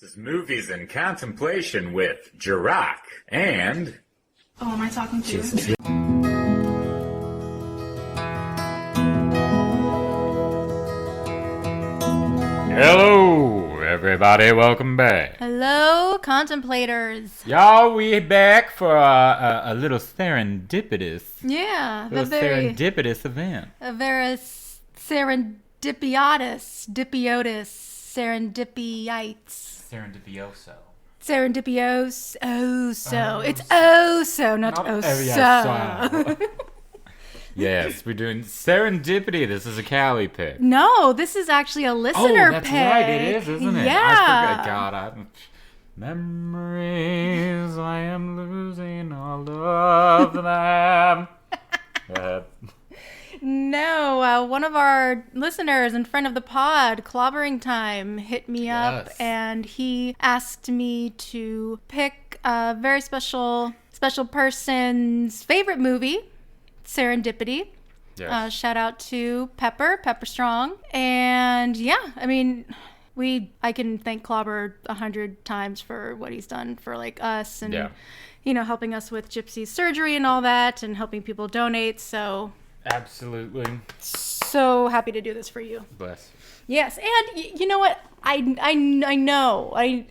This is Movies in Contemplation with Jarokk and... Oh, am I talking to you? Hello, everybody. Welcome back. Hello, contemplators. Y'all, we back for a little serendipitous... Yeah, serendipitous event. A very serendipitous, serendipiites. Serendipioso. Serendipioso. It's oh-so, not oh-so. Yes, we're doing Serendipity. This is a Cali pick. No, this is actually a listener pick. Oh, that's right. It is, isn't it? Yeah. I forgot. Memories, I am losing all of them. No, one of our listeners and friend of the pod, Clobbering Time, hit me up and he asked me to pick a very special person's favorite movie, Serendipity. Yes. Shout out to Pepper Strong. And yeah, I mean, I can thank Clobber 100 times for what he's done for like us and, you know, helping us with Gypsy's surgery and all that and helping people donate. So absolutely. So happy to do this for you. Bless. Yes, and you know what? I know. I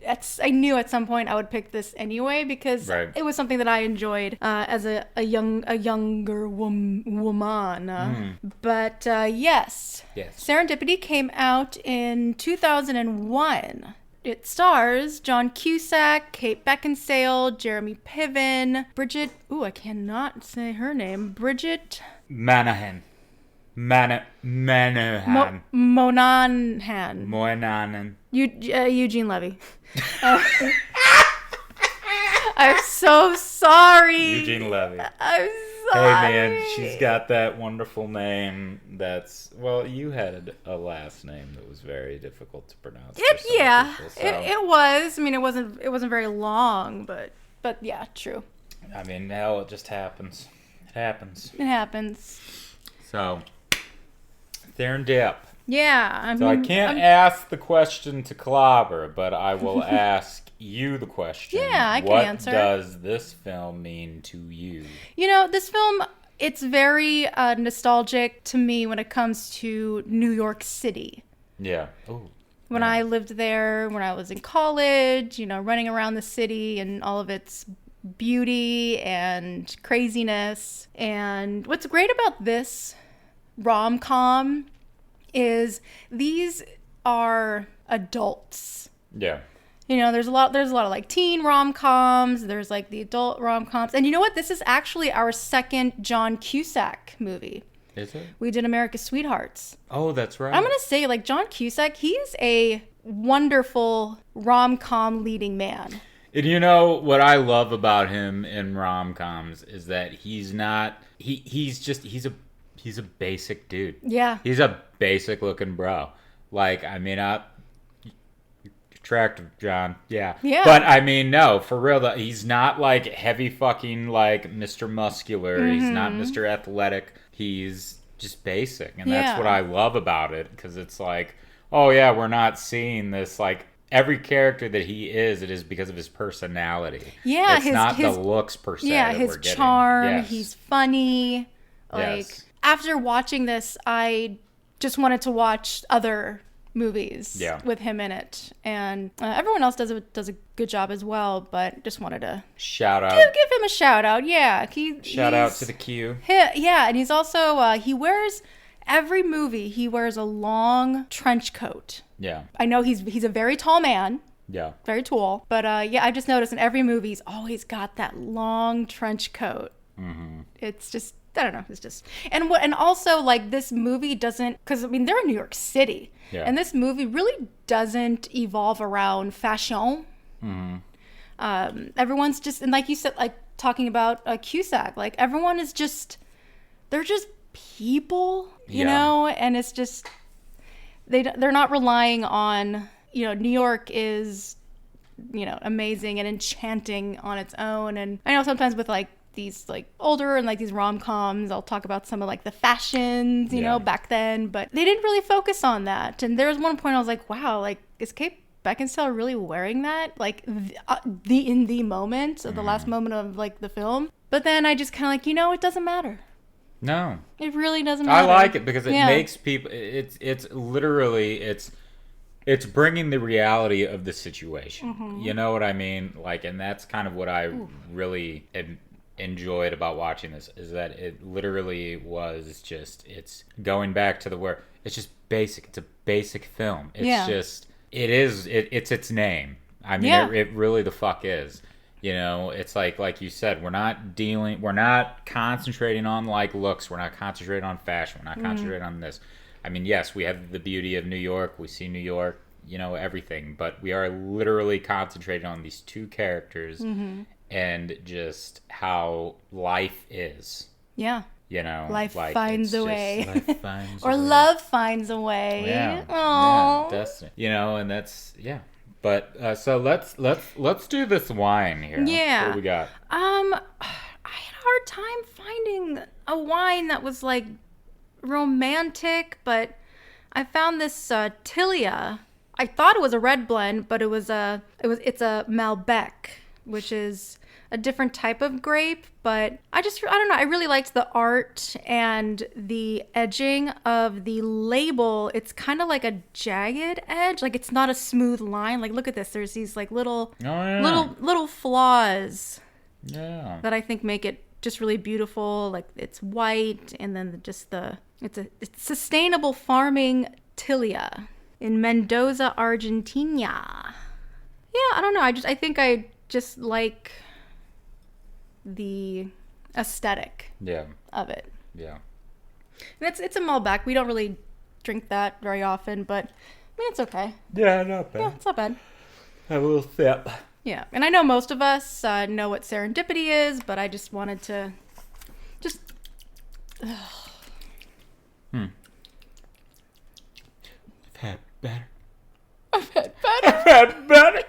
knew at some point I would pick this anyway because it was something that I enjoyed as a younger woman. But yes, Serendipity came out in 2001. It stars John Cusack, Kate Beckinsale, Jeremy Piven, Bridget. Ooh, I cannot say her name. Bridget Monahan. Monahan. Eugene Levy. I'm so sorry. Eugene Levy. I'm sorry. Hey man, she's got that wonderful name that's, well, you had a last name that was very difficult to pronounce. It was. I mean, it wasn't very long, but yeah, true. I mean, hell, it just happens. It happens. So, Serendip. Yeah. I can't ask the question to Clobber, but I will ask you the question. Yeah, I can answer. What does this film mean to you? You know, this film, it's very nostalgic to me when it comes to New York City. Yeah. Ooh. When I lived there, when I was in college, you know, running around the city and all of its beauty and craziness. And what's great about this rom-com is these are adults. Yeah. You know, there's a lot of like teen rom-coms, there's like the adult rom-coms. And you know what? This is actually our second John Cusack movie. Is it? We did America's Sweethearts. Oh, that's right. I'm going to say, like, John Cusack, he's a wonderful rom-com leading man. And you know what I love about him in rom-coms is that he's not he's a basic dude. Yeah. He's a basic looking bro. Like, I mean, attractive, John. Yeah. Yeah. But I mean, no, for real, he's not like heavy fucking like Mr. Muscular. Mm-hmm. He's not Mr. Athletic. He's just basic. And that's what I love about it, because it's like, oh yeah, we're not seeing this like every character that he is, it is because of his personality. Yeah, it's not the looks per se. Yeah, that his we're getting. charm. Yes. He's funny. Like, after watching this, I just wanted to watch other movies with him in it, and everyone else does a good job as well. But just wanted to shout out, give him a shout out. Yeah, shout out to the Q. Yeah, and he's also he wears. Every movie, he wears a long trench coat. Yeah. I know he's a very tall man. Yeah. Very tall. But yeah, I just noticed in every movie, he's always got that long trench coat. Mm-hmm. It's just, I don't know. It's just, and also like this movie doesn't, because I mean, they're in New York City. Yeah. And this movie really doesn't evolve around fashion. Mm-hmm. Everyone's just, and like you said, like talking about Cusack, like everyone is just, they're just people, you know, and it's just they're not relying on, you know, New York is, you know, amazing and enchanting on its own. And I know sometimes with like these like older and like these rom-coms, I'll talk about some of like the fashions, you know, back then, but they didn't really focus on that. And there was one point I was like, wow, like is Kate Beckinsale really wearing that? Like, in the moment, the last moment of, like, the film. But then I just kind of like, it doesn't matter. No. It really doesn't matter. I like it because it makes people... It's literally... It's bringing the reality of the situation. Mm-hmm. You know what I mean? Like, and that's kind of what I really enjoyed about watching this, is that it literally was just... It's going back to where... It's just basic. It's a basic film. It's just... It's its name. I mean, it really the fuck is. It's like you said, we're not concentrating on like looks. We're not concentrating on fashion. We're not concentrating on this. I mean, yes, we have the beauty of New York. We see New York, everything. But we are literally concentrating on these two characters and just how life is. Yeah. Life finds a way. Life finds or a way. Love finds a way. Yeah. Aww. Yeah, destiny. And that's, But so let's do this wine here. Yeah. What we got? I had a hard time finding a wine that was like romantic, but I found this Tilia. I thought it was a red blend, but it's a Malbec, which is a different type of grape, but I don't know. I really liked the art and the edging of the label. It's kind of like a jagged edge. Like, it's not a smooth line. Like, look at this. There's these like little flaws that I think make it just really beautiful. Like, it's white, and then it's sustainable farming Tilia in Mendoza, Argentina. Yeah, I don't know. I think I just like the aesthetic of it. Yeah. And it's a Malbec. We don't really drink that very often, but I mean, it's okay. Yeah, not bad. Yeah, it's not bad. Have a little sip. Yeah, and I know most of us know what serendipity is, but I just wanted to I've had better. I've had better.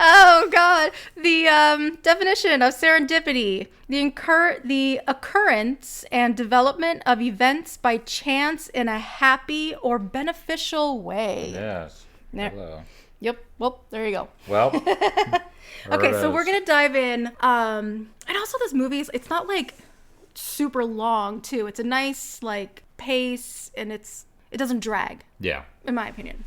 Oh, God. The definition of serendipity: the occurrence and development of events by chance in a happy or beneficial way. Yes. Hello. Yep. Well, there you go. Well. Okay, so we're going to dive in. And also this movie, it's not like super long, too. It's a nice, like, pace, and it doesn't drag. Yeah. In my opinion.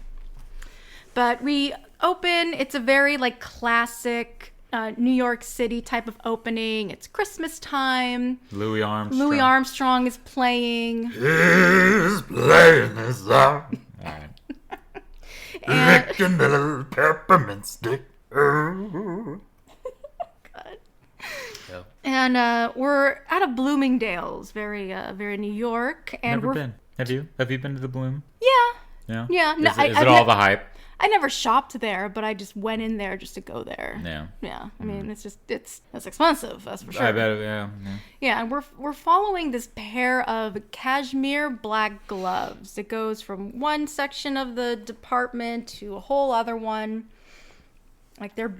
But we open, it's a very like classic New York City type of opening. It's Christmas time. Louis Armstrong is playing. He's playing his song. All right. And, little peppermint stick. God. Yep. And we're out of Bloomingdale's, very New York. And Never been. Have you? Have you been to the Bloom? Yeah. Yeah. No, is it all the hype? I never shopped there, but I just went in there just to go there. Yeah. Yeah. I mean, it's expensive, that's for sure. I bet. Yeah. Yeah, and we're following this pair of cashmere black gloves. It goes from one section of the department to a whole other one. Like, they're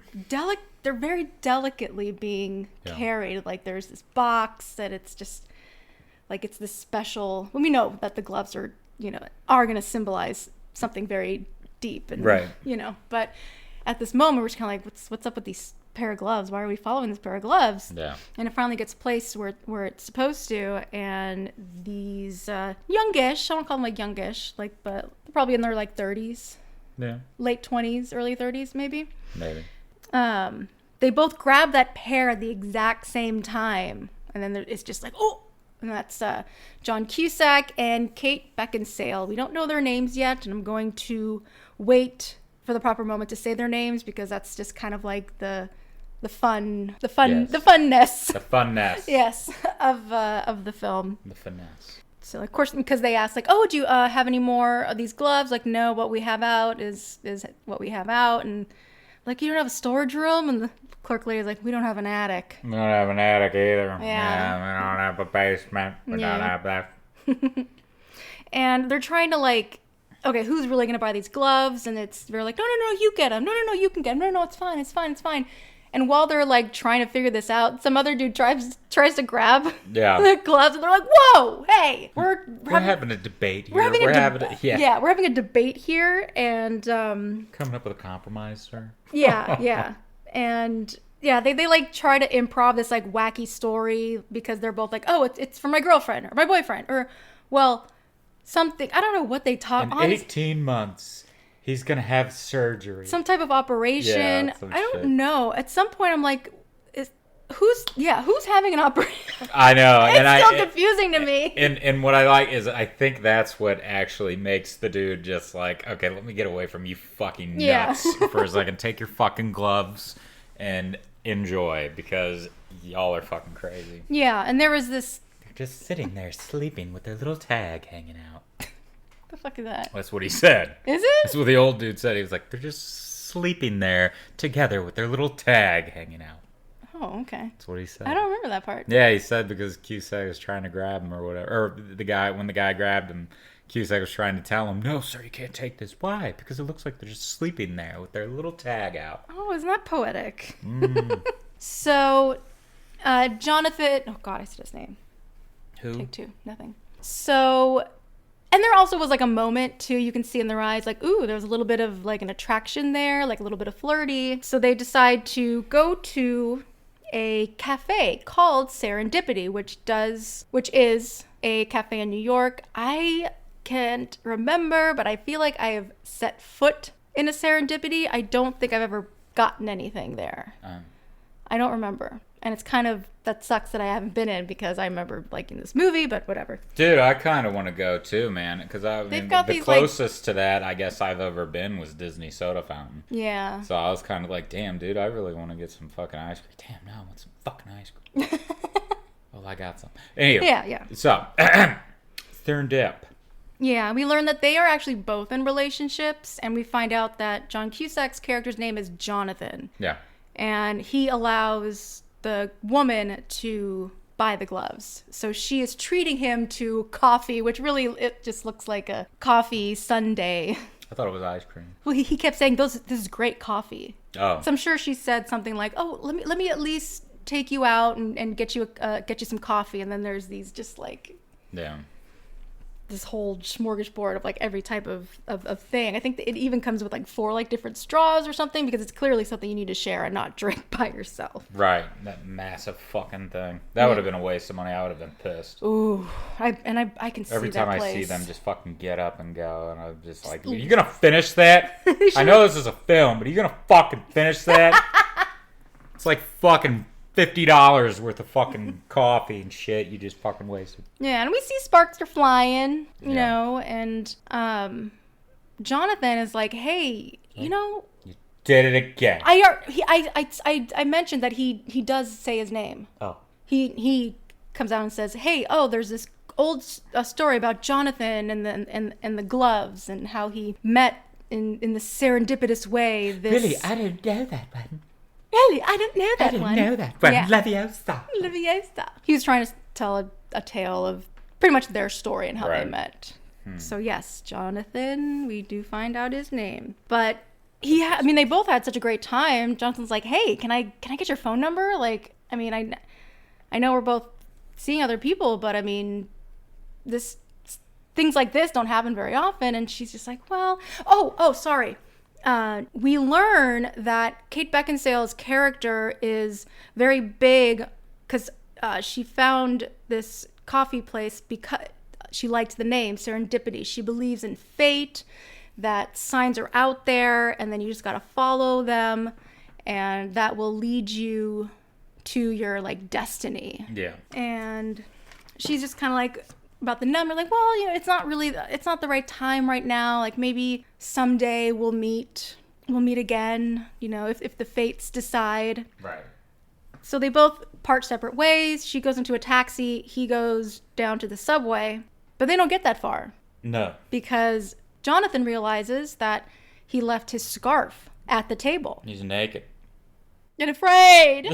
very delicately being carried. Like, there's this box that it's just like it's this special. Well, we know that the gloves are going to symbolize something very deep, and right. But at this moment, we're just kind of like, what's up with these pair of gloves? Why are we following this pair of gloves? Yeah. And it finally gets placed where it's supposed to, and these youngish, I don't call them like youngish, like, but probably in their like 30s. Yeah. Late 20s, early 30s, maybe. Maybe. They both grab that pair at the exact same time, and then it's just like, oh. And that's John Cusack and Kate Beckinsale. We don't know their names yet, and I'm going to wait for the proper moment to say their names, because that's just kind of like the funness. The funness. Yes, of the film. The finesse. So of course, because they asked like, oh, do you have any more of these gloves? Like, no, what we have out is what we have out, and like, you don't have a storage room, and the clerk lady's like, we don't have an attic. We don't have an attic either. Yeah. We don't have a basement. We don't have that. And they're trying to like, okay, who's really going to buy these gloves? And they're like, no, you get them. No, you can get them. No, it's fine. And while they're like trying to figure this out, some other dude tries to grab the gloves, and they're like, "Whoa, hey, we're having a debate here. We're having a debate here, and coming up with a compromise, sir." Yeah, and they like try to improv this like wacky story because they're both like, "Oh, it's for my girlfriend or my boyfriend," or something. I don't know what they talk. In 18 months. He's going to have surgery. Some type of operation. Yeah, I don't know. At some point, I'm like, who's having an operation? I know. It's still confusing to me. And what I like is I think that's what actually makes the dude just like, okay, let me get away from you fucking nuts for a second. Take your fucking gloves and enjoy because y'all are fucking crazy. Yeah, and there was this... They're just sitting there sleeping with their little tag hanging out. The fuck is that? That's what he said. Is it? That's what the old dude said. He was like, they're just sleeping there together with their little tag hanging out. Oh, okay. That's what he said. I don't remember that part. Yeah, he said because Cusack was trying to grab him or whatever. Or when the guy grabbed him, Cusack was trying to tell him, no, sir, you can't take this. Why? Because it looks like they're just sleeping there with their little tag out. Oh, isn't that poetic? So, Jonathan... Oh, God, I said his name. Who? Take two. Nothing. So... And there also was like a moment too, you can see in their eyes, like, ooh, there was a little bit of like an attraction there, like a little bit of flirty. So they decide to go to a cafe called Serendipity, which is a cafe in New York. I can't remember, but I feel like I have set foot in a Serendipity. I don't think I've ever gotten anything there. I don't remember. And it's kind of, that sucks that I haven't been in because I remember liking this movie, but whatever. Dude, I kind of want to go too, man. Because the closest to that I guess I've ever been was Disney Soda Fountain. Yeah. So I was kind of like, damn, dude, I really want to get some fucking ice cream. Damn, now I want some fucking ice cream. Well, I got some. Anyway. Yeah. So, Serendip. Yeah, we learn that they are actually both in relationships, and we find out that John Cusack's character's name is Jonathan. Yeah. And he allows the woman to buy the gloves. So she is treating him to coffee, which really, it just looks like a coffee sundae. I thought it was ice cream. Well, he kept saying, this is great coffee. Oh. So I'm sure she said something like, oh, let me at least take you out and get you some coffee. And then there's these just like... Yeah. This whole smorgasbord of like every type of thing. I think it even comes with like 4 like different straws or something because it's clearly something you need to share and not drink by yourself. Right, that massive fucking thing. That would have been a waste of money. I would have been pissed. Ooh, I can see that place. Every time I see them just fucking get up and go, and I'm just like, you gonna finish that? I know this is a film, but are you gonna fucking finish that? It's like fucking $50 worth of fucking coffee and shit you just fucking wasted. Yeah, and we see sparks are flying, you know, and Jonathan is like, hey, you know, you did it again. I mentioned that he does say his name. Oh. He comes out and says, hey, there's this old story about Jonathan and the gloves and how he met in the serendipitous way. Really, I didn't know that one. Really? I didn't know that one. I didn't know that one. Yeah. Leviosa. He was trying to tell a tale of pretty much their story and how they met. So yes, Jonathan, we do find out his name. But they both had such a great time. Jonathan's like, hey, can I get your phone number? Like, I mean, I know we're both seeing other people, but I mean, things like this don't happen very often. And she's just like, well, sorry. We learn that Kate Beckinsale's character is very big because she found this coffee place because she liked the name Serendipity. She believes in fate, that signs are out there, and then you just got to follow them, and that will lead you to your like destiny. Yeah. And she's just kind of like about the number, like, well, you know, it's not the right time right now. Like maybe someday we'll meet again, you know, if the fates decide. Right. So they both part separate ways. She goes into a taxi. He goes down to the subway, but they don't get that far. No. Because Jonathan realizes that he left his scarf at the table. He's naked. And afraid.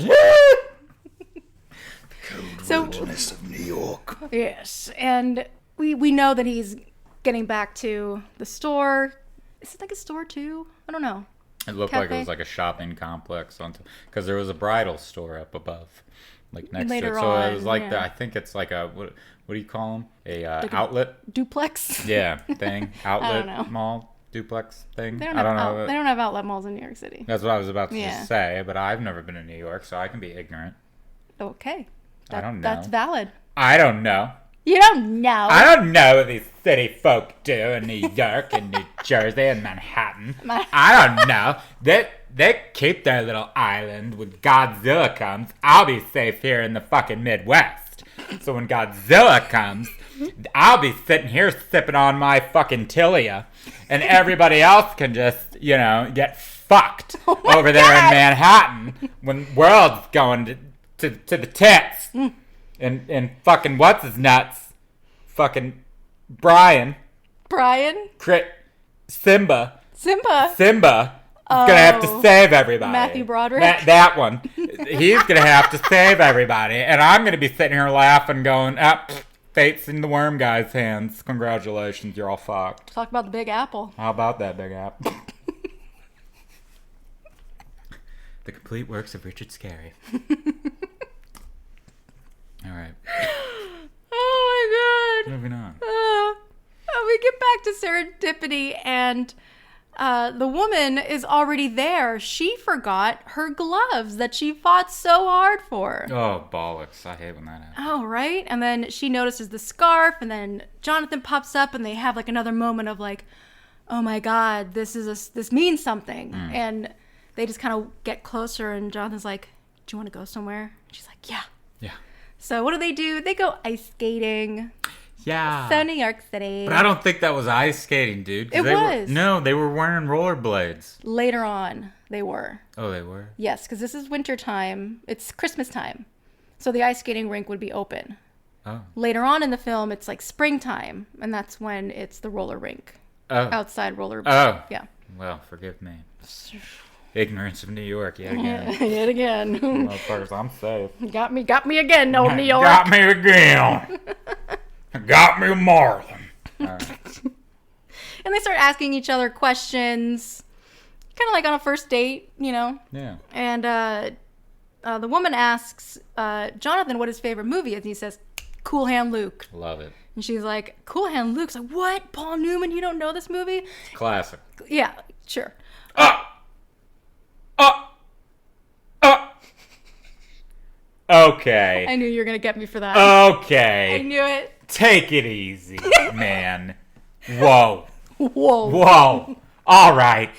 Wilderness of New York. Yes, and we know that he's getting back to the store. Is it like a store too? I don't know. It looked like it was like a shopping complex because there was a bridal store up above, like next Later to it. So on, it was like yeah. I think it's like a what do you call them? Like outlet duplex. Yeah, thing outlet mall duplex thing. I don't know. They don't have outlet malls in New York City. That's what I was about to just say, but I've never been to New York, so I can be ignorant. Okay, I don't know. That's valid. I don't know. You don't know. I don't know what these city folk do in New York and New Jersey and Manhattan. I don't know. They keep their little island when Godzilla comes. I'll be safe here in the fucking Midwest. So when Godzilla comes, I'll be sitting here sipping on my fucking Tilia, and everybody else can just, get fucked over there in Manhattan when world's going to the tits. And fucking what's his nuts? Fucking Brian. Simba. Gonna have to save everybody. Matthew Broderick. That one. He's gonna have to save everybody. And I'm gonna be sitting here laughing going, fate's in the worm guy's hands. Congratulations, you're all fucked. Talk about the Big Apple. How about that Big Apple? The complete works of Richard Scarry. All right. Oh my god. Moving on. We get back to Serendipity, and the woman is already there. She forgot her gloves that she fought so hard for. Oh, bollocks. I hate when that happens. Oh, right? And then she notices the scarf, and then Jonathan pops up, and they have like another moment of like, oh my god, this means something. And they just kind of get closer, and Jonathan's like, do you want to go somewhere? She's like, yeah. Yeah. So what do? They go ice skating. Yeah. So New York City. But I don't think that was ice skating, dude. It was. They were wearing rollerblades. Later on, they were. Oh, they were? Yes, because this is winter time. It's Christmas time. So the ice skating rink would be open. Oh. Later on in the film, it's like springtime, and that's when it's the roller rink. Oh. Outside roller. Oh. Yeah. Well, forgive me. Ignorance of New York yet again. Yet again. Motherfuckers, I'm safe. Got me again, old New York. Got me again. Got me Marlon. All right. And they start asking each other questions, kind of like on a first date, Yeah. And the woman asks Jonathan what his favorite movie is, and he says, Cool Hand Luke. Love it. And she's like, Cool Hand Luke's like, what? Paul Newman, you don't know this movie? Classic. Yeah, sure. Okay. I knew you were going to get me for that. Okay. I knew it. Take it easy, man. Whoa. Whoa. All right.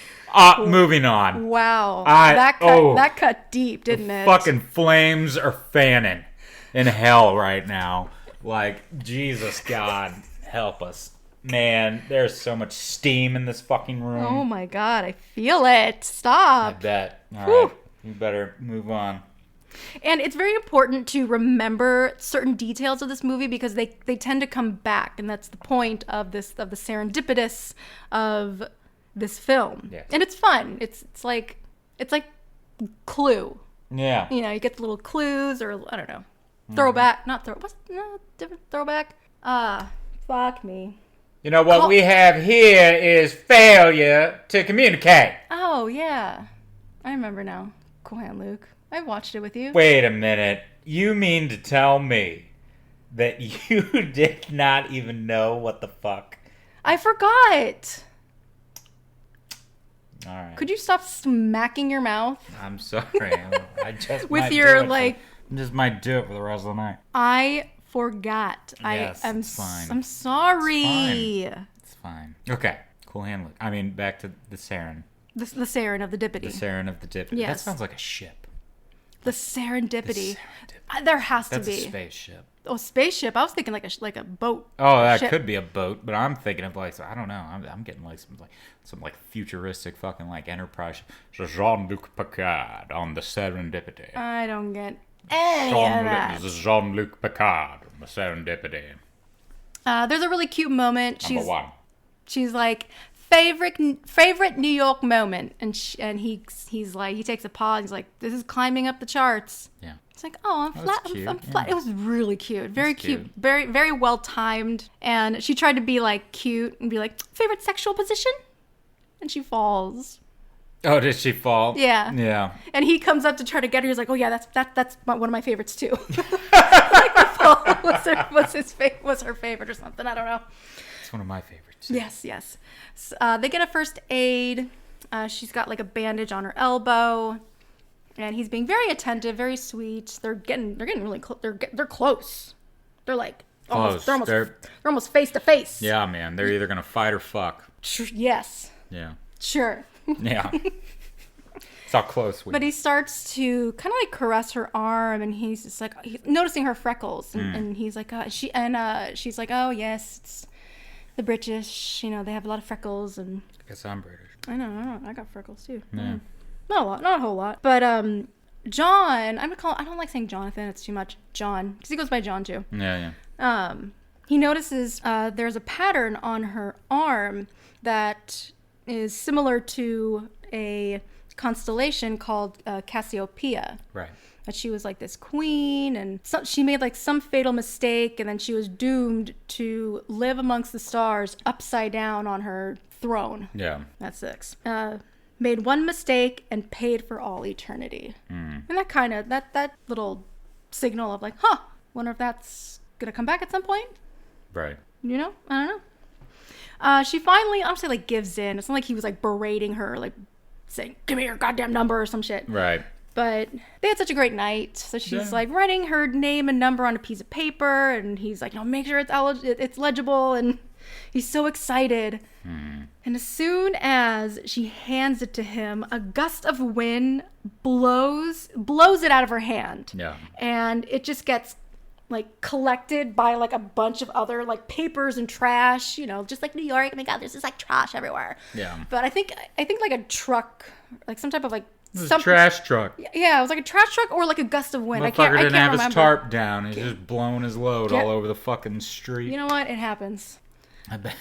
Moving on. Wow. That cut deep, didn't it? Fucking flames are fanning in hell right now. Like, Jesus God, help us. Man, there's so much steam in this fucking room. Oh my God, I feel it. Stop. I bet. All right. You better move on. And it's very important to remember certain details of this movie because they tend to come back, and that's the point of the serendipitous of this film. Yes. And it's fun. It's like Clue. Yeah. You get the little clues, or I don't know, throwback. Different throwback. Fuck me. What we have here is failure to communicate. Oh yeah, I remember now. Cool Hand Luke. I watched it with you. Wait a minute. You mean to tell me that you did not even know what the fuck? I forgot. All right. Could you stop smacking your mouth? I'm sorry. I just with might your do it just might do it for the rest of the night. I forgot. Yes, I'm fine. I'm sorry. It's fine. Okay. Cool Hand Luke. I mean, back to the Saren. The Saren of the Dippity. The Saren of the Dippity. Yes. That sounds like a ship. The Serendipity. There has to be. That's a spaceship. Oh, spaceship. I was thinking like a boat. Oh, that ship. could be a boat, but I'm thinking of I don't know. I'm getting some futuristic fucking Enterprise. Jean-Luc Picard on the Serendipity. I don't get any of that. Jean-Luc Picard on the Serendipity. There's a really cute moment. Number one. She's like, favorite New York moment, and he's like, he takes a pause. He's like, this is climbing up the charts. Yeah. It's like, oh, I'm flat. I'm flat. Yeah. It was really cute, very cute, very very well timed. And she tried to be like cute and be like, favorite sexual position, and she falls. Oh, did she fall? Yeah. Yeah. And he comes up to try to get her. He's like, oh yeah, that's one of my favorites too. Like was her favorite or something. I don't know. It's one of my favorites. Yes. So, they get a first aid. She's got like a bandage on her elbow, and he's being very attentive, very sweet. They're getting really close. They're close. They're like they're almost face to face. Yeah, man. They're either gonna fight or fuck. Yes. Yeah. Sure. Yeah. It's how close we. But he starts to kind of like caress her arm, and he's just like he's noticing her freckles, and he's like, she's like, oh yes, it's the British, they have a lot of freckles, and I guess I'm British. I know, I got freckles too. Yeah. Not a lot, not a whole lot, but John, I don't like saying Jonathan, it's too much. John, because he goes by John too. Yeah. He notices there's a pattern on her arm that is similar to a constellation called Cassiopeia. Right. That she was like this queen, and she made like some fatal mistake, and then she was doomed to live amongst the stars upside down on her throne. Yeah. That's 6. Made one mistake and paid for all eternity. And that kind of that little signal of like, wonder if that's gonna come back at some point. Right. I don't know. She finally, I don't say like gives in. It's not like he was like berating her, like saying, give me your goddamn number or some shit. Right. But they had such a great night. So she's like writing her name and number on a piece of paper, and he's like, make sure it's legible. And he's so excited. And as soon as she hands it to him, a gust of wind blows it out of her hand. Yeah. And it just gets like collected by like a bunch of other like papers and trash, just like New York. Oh my God, there's just like trash everywhere. Yeah. But I think like a truck, like some type of like a trash truck. Yeah, it was like a trash truck or like a gust of wind. I can't didn't have remember. his tarp down. He's just blowing his load all over the fucking street. You know what? It happens. I bet.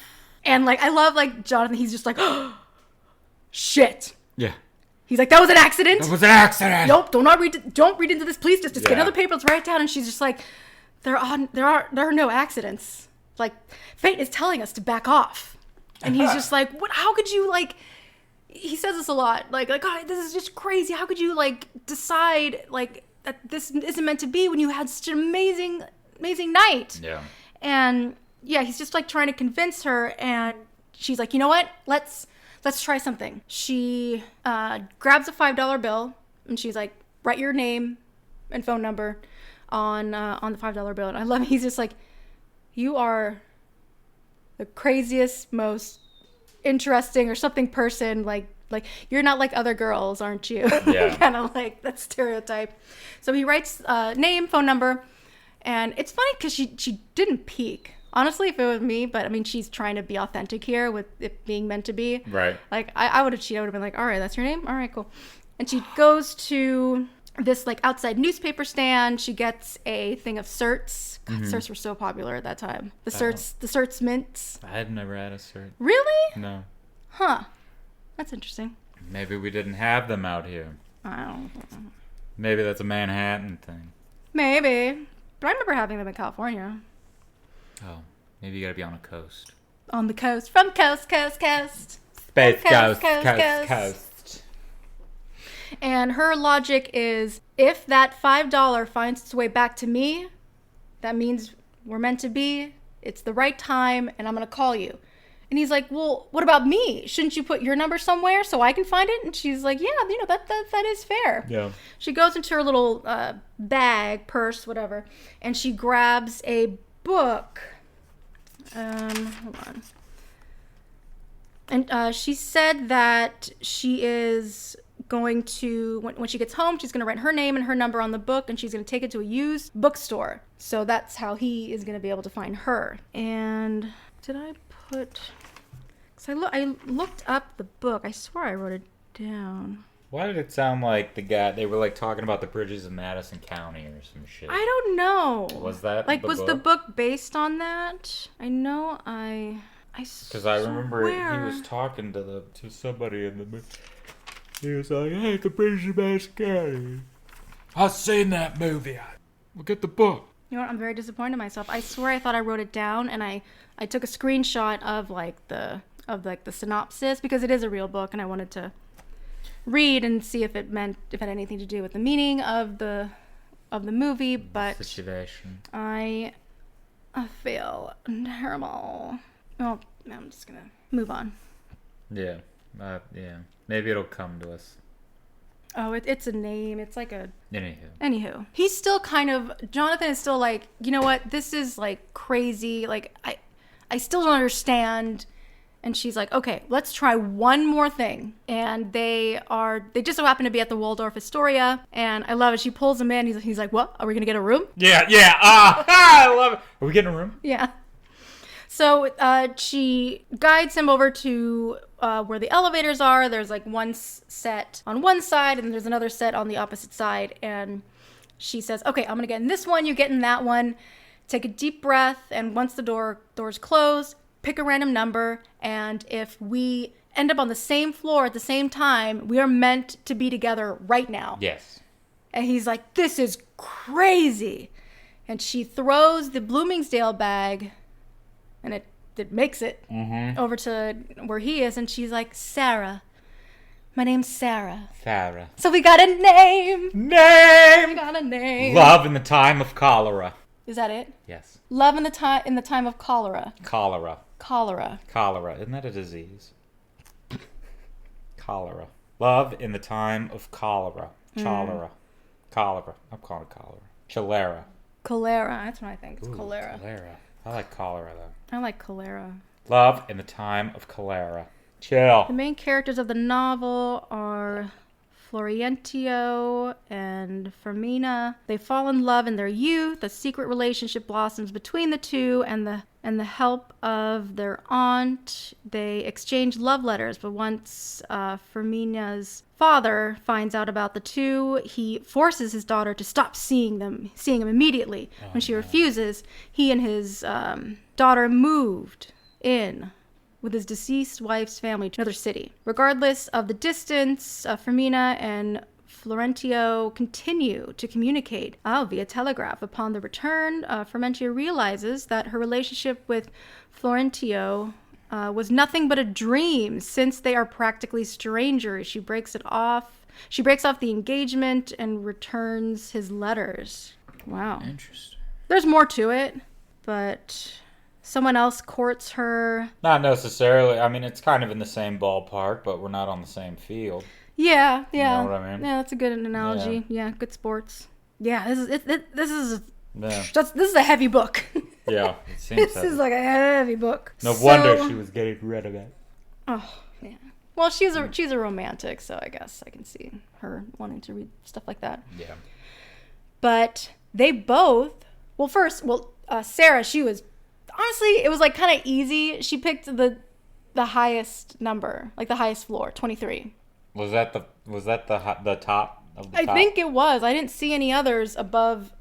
And like I love like Jonathan. He's just like, oh, shit. Yeah. He's like, that was an accident. That was an accident. Nope. Don't read into this, please. Just get another paper. Let's write it down. And she's just like, there are no accidents. Like fate is telling us to back off. And he's just like, what? How could you like? He says this a lot. Like, oh, this is just crazy. How could you like decide like that this isn't meant to be when you had such an amazing night? Yeah. And yeah, he's just like trying to convince her, and she's like, you know what? Let's try something. She grabs a $5 bill, and she's like, write your name and phone number on the $5 bill. And I love it. He's just like, you are the craziest, most interesting or something person, like you're not like other girls, aren't you? Yeah. Kind of like that stereotype. So he writes name, phone number, and it's funny because she didn't peek. Honestly, if it was me, but I mean, she's trying to be authentic here with it being meant to be. Right. Like I would have been like, all right, that's your name? All right, cool. And she goes to this like outside newspaper stand. She gets a thing of certs. God, certs were so popular at that time. The certs mints. I had never had a cert. Really? No. Huh. That's interesting. Maybe we didn't have them out here. I don't know. Maybe that's a Manhattan thing. Maybe. But I remember having them in California. Oh, maybe you gotta be on a coast. On the coast. From coast. Space coast. And her logic is, if that $5 finds its way back to me, that means we're meant to be. It's the right time, and I'm going to call you. And he's like, well, what about me? Shouldn't you put your number somewhere so I can find it? And she's like, yeah, that is fair. Yeah. She goes into her little bag, purse, whatever, and she grabs a book. Hold on. And she said that she is going to, when she gets home, she's going to write her name and her number on the book, and she's going to take it to a used bookstore. So that's how he is going to be able to find her. And did I put... Because I looked up the book. I swear I wrote it down. Why did it sound like they were like talking about the bridges of Madison County or some shit? I don't know. Was that like, the was book? the book based on that? I know because I remember he was talking to somebody in the movie. He was like, hey, the bridges of Madison County. I've seen that movie. Look at the book. You know what? I'm very disappointed in myself. I swear I thought I wrote it down, and I took a screenshot of the synopsis because it is a real book, and I wanted to read and see if it had anything to do with the meaning of the movie, but situation. I feel terrible. Well, I'm just gonna move on. Yeah. Maybe it'll come to us. Oh, it's a name. It's like a... Anywho. He's still kind of... Jonathan is still like, you know what? This is like crazy. Like, I still don't understand. And she's like, okay, let's try one more thing. And they just so happen to be at the Waldorf Astoria. And I love it. She pulls him in. He's like, what? Are we going to get a room? Yeah. I love it. Are we getting a room? Yeah. So she guides him over to where the elevators are. There's like one set on one side and there's another set on the opposite side. And she says, okay, I'm going to get in this one. You get in that one. Take a deep breath. And once the door's closed, pick a random number. And if we end up on the same floor at the same time, we are meant to be together right now. Yes. And he's like, this is crazy. And she throws the Bloomingdale bag, and it makes it over to where he is. And she's like, Sarah. My name's Sarah. Sarah. So we got a name. We got a name. Love in the time of cholera. Is that it? Yes. Love in the time of cholera. Cholera. Cholera. Isn't that a disease? Cholera. Love in the time of cholera. Cholera. I'm calling it cholera. Cholera. That's what I think. It's Ooh, cholera. I like cholera, though. I like cholera. Love in the time of cholera. Chill. The main characters of the novel are Florentio and Fermina. They fall in love in their youth. A secret relationship blossoms between the two, and the help of their aunt. They exchange love letters, but once Fermina's father finds out about the two, he forces his daughter to stop seeing him immediately. When she refuses, he and his daughter moved in with his deceased wife's family to another city. Regardless of the distance, Fermina and Florentio continue to communicate via telegraph. Upon the return, Fermina realizes that her relationship with Florentio was nothing but a dream, since they are practically strangers. She breaks off the engagement and returns his letters. Wow. Interesting. There's more to it, but someone else courts her. Not necessarily. I mean, it's kind of in the same ballpark, but we're not on the same field. Yeah. You know what I mean? Yeah, that's a good analogy. Yeah, good sports. Yeah, this is a heavy book. Yeah, it seems This is like a heavy book. No wonder she was getting rid of it. Oh, yeah. Well, she's a romantic, so I guess I can see her wanting to read stuff like that. Yeah. But they both, Sarah, she was, honestly, it was like kind of easy. She picked the highest number, like the highest floor, 23. Was that the top of the top? I think it was. I didn't see any others above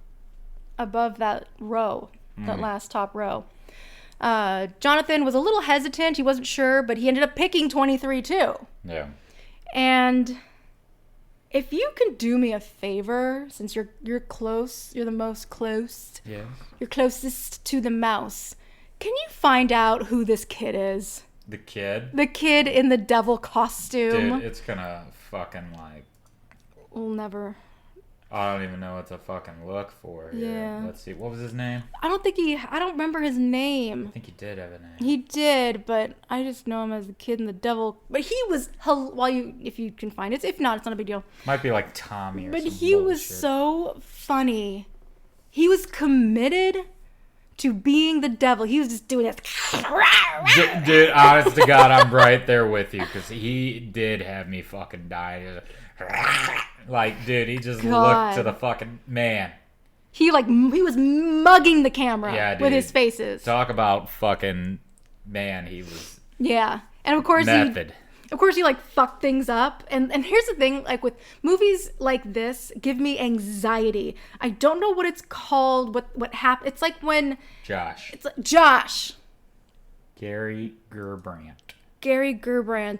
that row, that last top row. Jonathan was a little hesitant. He wasn't sure, but he ended up picking 23 too. Yeah. And if you can do me a favor, since you're close, you're the most close. Yeah. You're closest to the mouse. Can you find out who this kid is? The kid? The kid in the devil costume. Dude, it's gonna fucking like... We'll never... I don't even know what to fucking look for here. Yeah. Let's see. What was his name? I don't remember his name. I think he did have a name. He did, but I just know him as the kid in the devil. But he was... if you can find it. If not, it's not a big deal. Might be like Tommy or something. But he was so funny. He was committed to being the devil. He was just doing it. Dude, honest to God, I'm right there with you, because he did have me fucking die. Like, dude, he just looked to the fucking man. He was mugging the camera with his faces. Talk about fucking man, he was. Yeah, and of course method. He like fucked things up. And here's the thing, like with movies like this, give me anxiety. I don't know what it's called. What happened? It's like when Josh. It's like Josh. Gary Gerbrandt.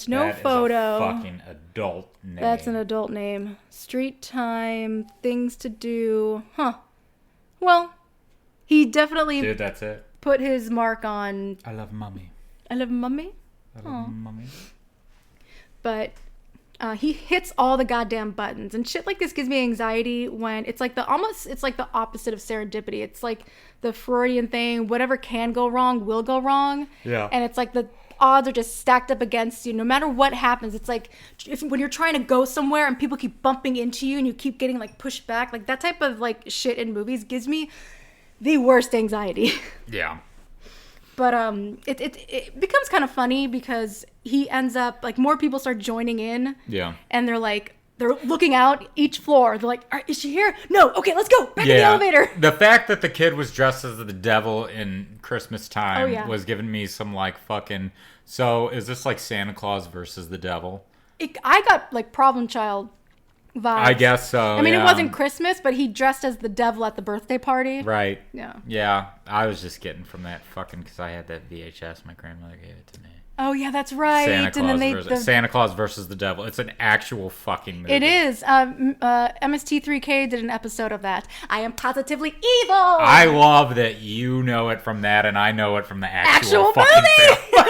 No that photo. That is a fucking adult name. That's an adult name. Street time, things to do. Huh. Well, he definitely... Dude, that's it. Put his mark on... I love Mummy. I love Mummy? I love Mummy. But He hits all the goddamn buttons, and shit like this gives me anxiety when it's like the opposite of serendipity. It's like the Freudian thing, whatever can go wrong will go wrong. Yeah. And it's like the odds are just stacked up against you no matter what happens. It's like when you're trying to go somewhere and people keep bumping into you and you keep getting like pushed back, like that type of like shit in movies gives me the worst anxiety. Yeah. But it becomes kind of funny because he ends up like more people start joining in. Yeah. And they're looking out each floor. They're like, is she here? No. Okay, let's go back in the elevator. The fact that the kid was dressed as the devil in Christmas time was giving me some like fucking. So is this like Santa Claus versus the devil? I got like Problem Child vibes. I guess so. I mean, it wasn't Christmas, but he dressed as the devil at the birthday party. Right. Yeah. Yeah. I was just getting from that fucking because I had that VHS. My grandmother gave it to me. Oh yeah, that's right. Santa Claus versus the devil. It's an actual fucking movie. It is. MST3K did an episode of that. I am positively evil. I love that you know it from that, and I know it from the actual fucking movie. film.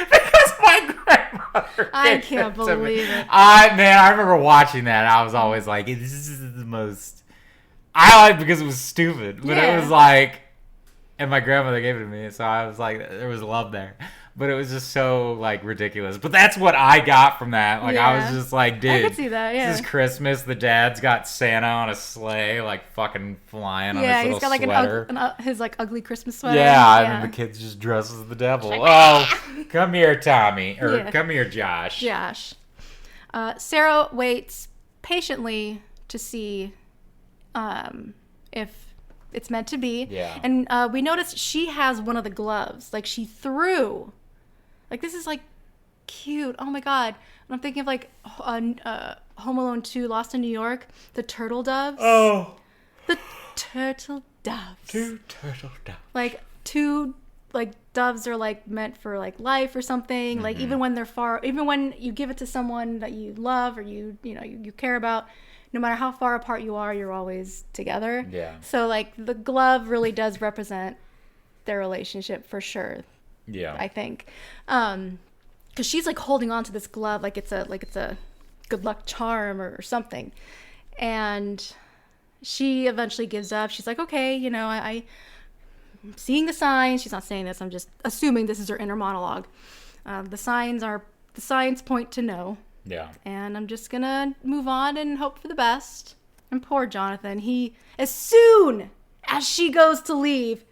Because my grandmother. I can't believe it. I remember watching that. I was always like, "This is the most." I liked it because it was stupid, but it was like, and my grandmother gave it to me, so I was like, there was love there. But it was just so, like, ridiculous. But that's what I got from that. Like, I was just like, dude. I could see that, yeah. This is Christmas. The dad's got Santa on a sleigh, like, fucking flying on his little he's got, like, sweater. his, like, ugly Christmas sweater. Yeah, and then the kid's just dressed as the devil. Oh, come here, Tommy. Or come here, Josh. Josh. Sarah waits patiently to see if it's meant to be. Yeah. And we noticed she has one of the gloves. Like, she threw... Like, this is, like, cute. Oh, my God. And I'm thinking of, like, Home Alone 2, Lost in New York. The turtle doves. Oh. The turtle doves. 2 turtle doves. Like, 2, like, doves are, like, meant for, like, life or something. Mm-hmm. Like, even when they're far... Even when you give it to someone that you love or you care about, no matter how far apart you are, you're always together. Yeah. So, like, the glove really does represent their relationship for sure. Yeah. I think. Because she's, like, holding on to this glove like it's a good luck charm or something. And she eventually gives up. She's like, okay, I'm seeing the signs. She's not saying this. I'm just assuming this is her inner monologue. The signs point to no. Yeah. And I'm just going to move on and hope for the best. And poor Jonathan, as soon as she goes to leave,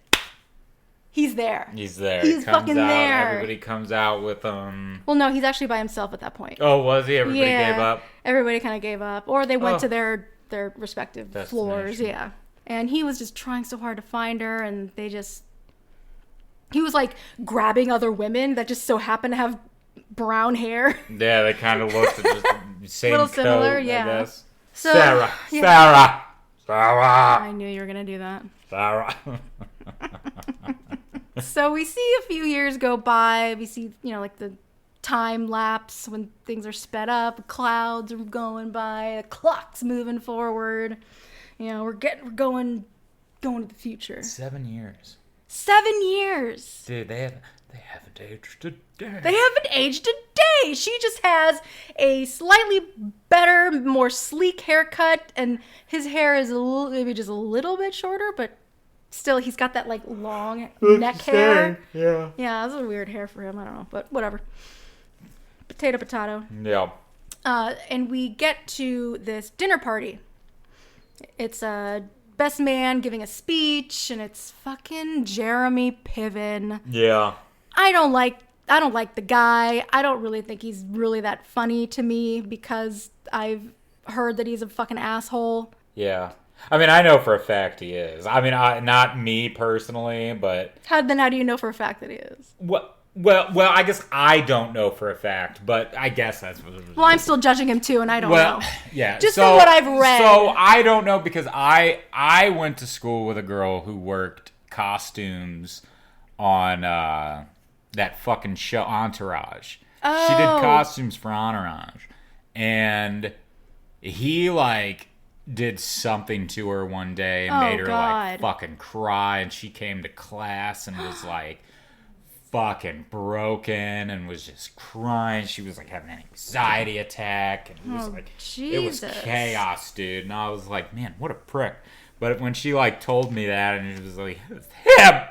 he's there. He's there. He's fucking there. Everybody comes out with Well, no, he's actually by himself at that point. Oh, was he? Everybody gave up? Everybody kind of gave up. Or they went to their respective floors. Yeah. And he was just trying so hard to find her, and he was, like, grabbing other women that just so happened to have brown hair. Yeah, they kind of looked at just the same little coat, similar, I yeah. guess. So, Sarah. I knew you were going to do that. Sarah. So we see a few years go by. We see, like the time lapse when things are sped up. Clouds are going by. The clock's moving forward. We're going to the future. 7 years. 7 years. Dude, they haven't aged a day. They haven't aged a day. She just has a slightly better, more sleek haircut, and his hair is maybe just a little bit shorter, but still, he's got that, like, long neck hair. Yeah. Yeah, that's a weird hair for him. I don't know, but whatever. Potato. Yeah. And we get to this dinner party. It's a best man giving a speech, and it's fucking Jeremy Piven. Yeah. I don't like the guy. I don't really think he's really that funny to me because I've heard that he's a fucking asshole. Yeah. I mean, I know for a fact he is. I mean, not me personally, but... How do you know for a fact that he is? Well, I guess I don't know for a fact, but I guess that's what it was. Well, I'm still judging him too, and I don't know. Yeah. Just from what I've read. So, I don't know because I went to school with a girl who worked costumes on that fucking show, Entourage. Oh. She did costumes for Entourage. And he, like... did something to her one day and made her like fucking cry, and she came to class and was like fucking broken and was just crying. She was like having an anxiety attack, and it was it was chaos, dude. And I was like, man, what a prick. But when she like told me that, and it was like, it's him.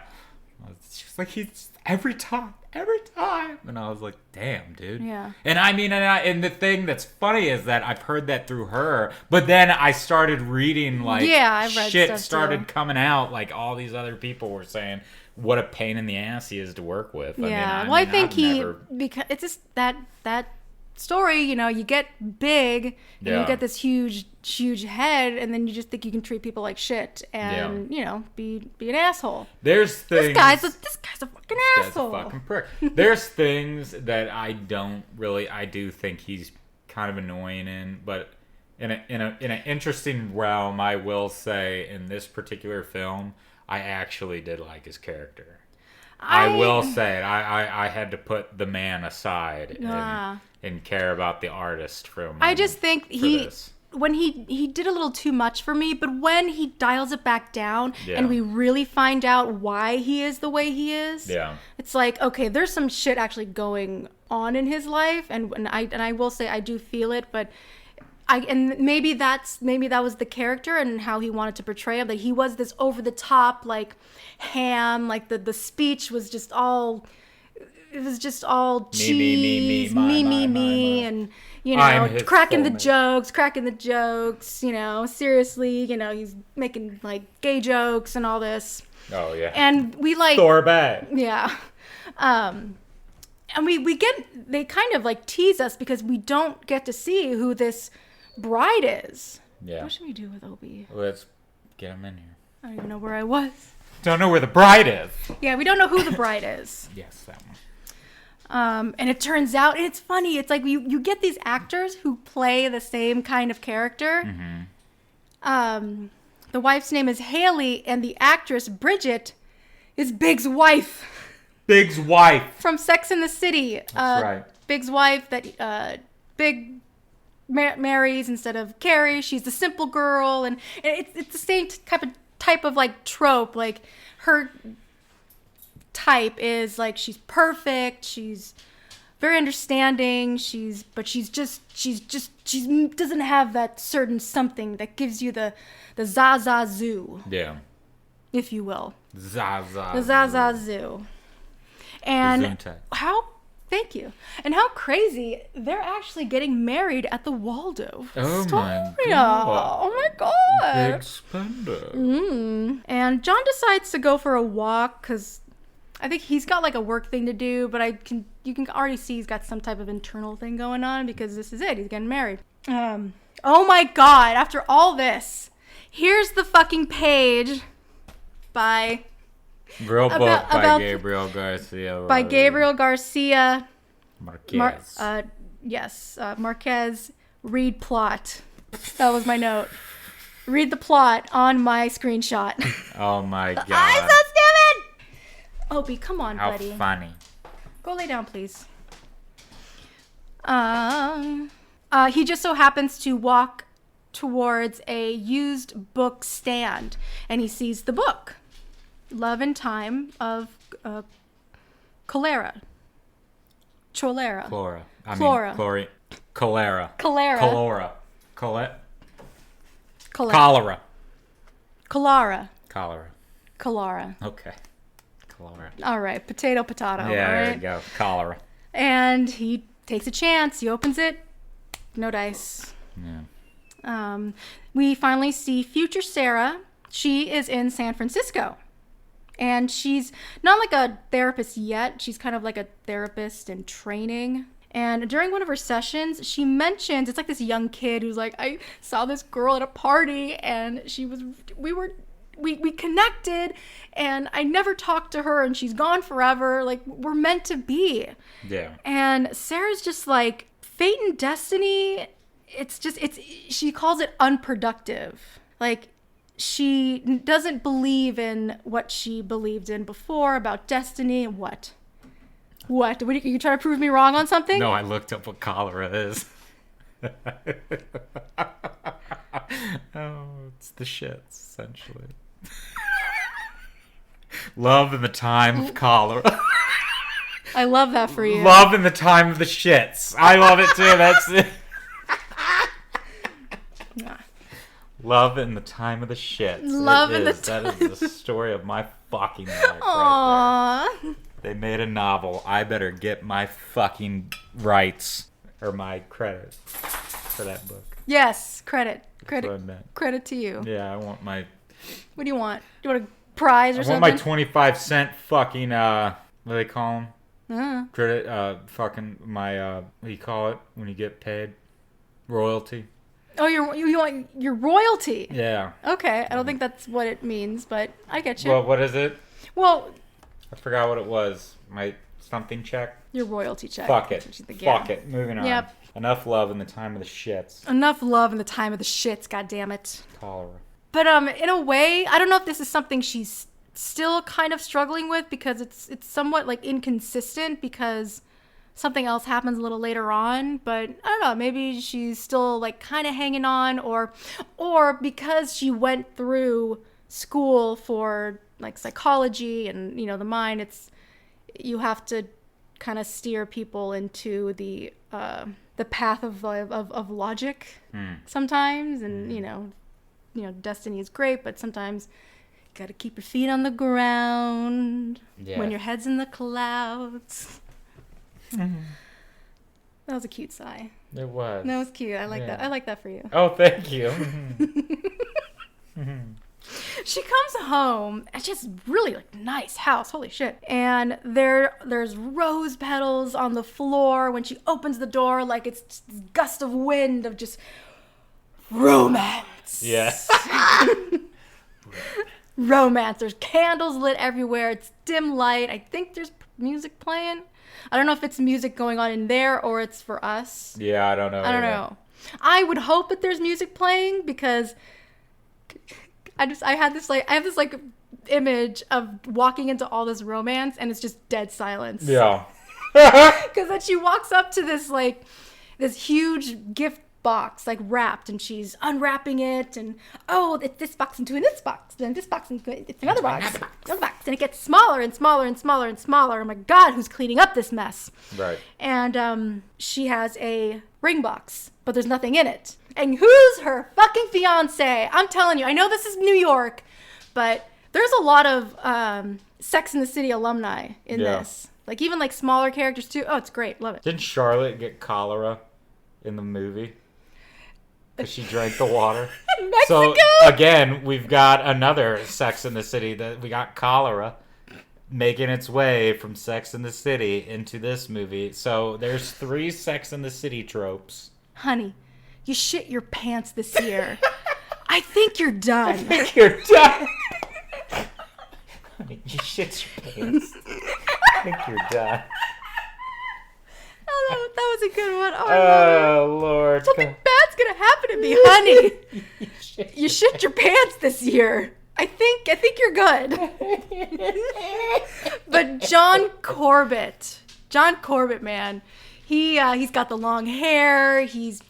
She was like, he's every time. And I was like, damn, dude. Yeah. And I mean, and the thing that's funny is that I've heard that through her, but then I started reading I've read shit stuff started coming out, like all these other people were saying what a pain in the ass he is to work with. Yeah. I think because it's just that story, you get big and you get this huge head, and then you just think you can treat people like shit and be an asshole. There's things. This guy's a fucking asshole. Guy's a fucking prick. There's things that I do think he's kind of annoying in, but in an interesting realm, I will say in this particular film, I actually did like his character. I will say it. I had to put the man aside and care about the artist for a moment. I just think when he did a little too much for me, but when he dials it back down and we really find out why he is the way he is, it's like, okay, there's some shit actually going on in his life, and I will say I do feel it, but maybe that was the character and how he wanted to portray him, that he was this over the top like ham, like the speech was just all. It was just all cheese, me, and cracking the jokes. Seriously, he's making like gay jokes and all this. Oh yeah. And we like Thor bad. Yeah. And they kind of like tease us because we don't get to see who this bride is. Yeah. What should we do with Obi? Let's get him in here. I don't even know where I was. Don't know where the bride is. Yeah, we don't know who the bride is. Yes, that one. And it turns out, and it's funny, it's like you get these actors who play the same kind of character. Mm-hmm. The wife's name is Haley, and the actress, Bridget, is Big's wife. Big's wife. From Sex and the City. That's right. Big's wife that Big marries instead of Carrie. She's the simple girl, and it's the same type of like trope. Like her type is like she's perfect, she's very understanding, she doesn't have that certain something that gives you the zoo, if you will, the zoo. And thank you. And how crazy, they're actually getting married at the Waldorf Astoria. Oh my god, big spender. And John decides to go for a walk because I think he's got like a work thing to do, but you can already see he's got some type of internal thing going on because this is it. He's getting married. Oh my god, after all this, here's the fucking page by Real book by Gabriel Garcia. By Gabriel Garcia Marquez. Marquez. Read plot. That was my note. Read the plot on my screenshot. Oh my god. I'm so stupid! Opie, come on, buddy. How funny. Go lay down, please. He just so happens to walk towards a used book stand, and he sees the book, Love and Time of Cholera. Cholera. Cholera. Okay. Cholera. All right. Potato. Yeah, all right? there you go. Cholera. And he takes a chance. He opens it. No dice. Yeah. We finally see future Sarah. She is in San Francisco. And she's not like a therapist yet. She's kind of like a therapist in training. And during one of her sessions, she mentions, it's like this young kid who's like, I saw this girl at a party and we connected and I never talked to her and she's gone forever. Like, we're meant to be. Yeah. And Sarah's just like, fate and destiny, she calls it unproductive. Like, she doesn't believe in what she believed in before about destiny. What? Are you trying to prove me wrong on something? No, I looked up what cholera is. Oh, it's the shits, essentially. Love in the time of cholera. I love that for you. Love in the time of the shits. I love it too. That's it. Love in the time of the shits. Love in the time. That is the story of my fucking life. Aww. Right there. They made a novel. I better get my fucking rights or my credit for that book. Yes, credit. Credit to you. Yeah, I want my... What do you want? Do you want a prize or something? I want my 25-cent fucking, what do they call them? Credit, fucking, my, what do you call it when you get paid? Royalty. Oh, you want your royalty? Yeah. Okay, I don't think that's what it means, but I get you. Well, what is it? Well... I forgot what it was. My something check? Your royalty check. Fuck it. Fuck it. Moving on. Yep. Enough love in the time of the shits. Enough love in the time of the shits, goddammit. Cholera. But in a way, I don't know if this is something she's still kind of struggling with because it's somewhat like inconsistent because something else happens a little later on, but I don't know, maybe she's still like kind of hanging on or because she went through school for like psychology and, you know, the mind, you have to kind of steer people into the path of logic sometimes, and you know, destiny is great, but sometimes you got to keep your feet on the ground when your head's in the clouds. That was a cute sigh. It was. That was cute. I like that. I like that for you. Oh, thank you. She comes home and she has really like nice house. Holy shit. And there's rose petals on the floor when she opens the door, like it's just this gust of wind of just romance. Yes. Romance. There's candles lit everywhere. It's dim light. I think there's music playing. I don't know if it's music going on in there or it's for us. Yeah, I don't know. I don't know. I would hope that there's music playing because I have this image of walking into all this romance and it's just dead silence. Yeah. Because then she walks up to this huge gift box, like wrapped, and she's unwrapping it, and it's this box into this box, then this box into it's another box, and it gets smaller and smaller and smaller and smaller. Oh my God, who's cleaning up this mess? Right. And she has a ring box, but there's nothing in it. And who's her fucking fiance? I'm telling you, I know this is New York, but there's a lot of Sex and the City alumni in this. Like even like smaller characters too. Oh, it's great. Love it. Didn't Charlotte get cholera in the movie? Because she drank the water. Mexico? So again, we've got another Sex in the City that we got cholera making its way from Sex in the City into this movie. So there's 3 Sex in the City tropes. Honey, you shit your pants this year. I think you're done. I think you're done. Honey, you shit your pants. I think you're done. Oh, that was a good one. Oh Lord. Something bad's gonna happen to me, honey. You shit your pants this year. I think you're good. But John Corbett, man, he's got the long hair. He's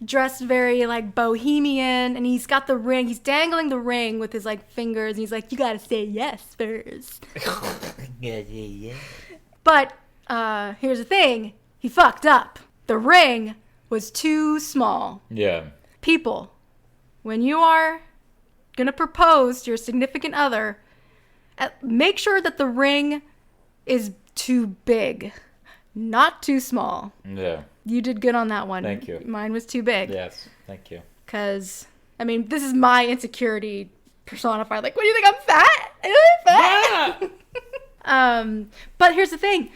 dressed very like bohemian, and he's got the ring. He's dangling the ring with his like fingers, and he's like, "You gotta say yes first." Yeah. But here's the thing. He fucked up. The ring was too small. Yeah. People, when you are going to propose to your significant other, make sure that the ring is too big, not too small. Yeah. You did good on that one. Thank you. Mine was too big. Yes, thank you. Because, I mean, this is my insecurity personified. Like, what do you think? I'm fat? I'm fat. But here's the thing.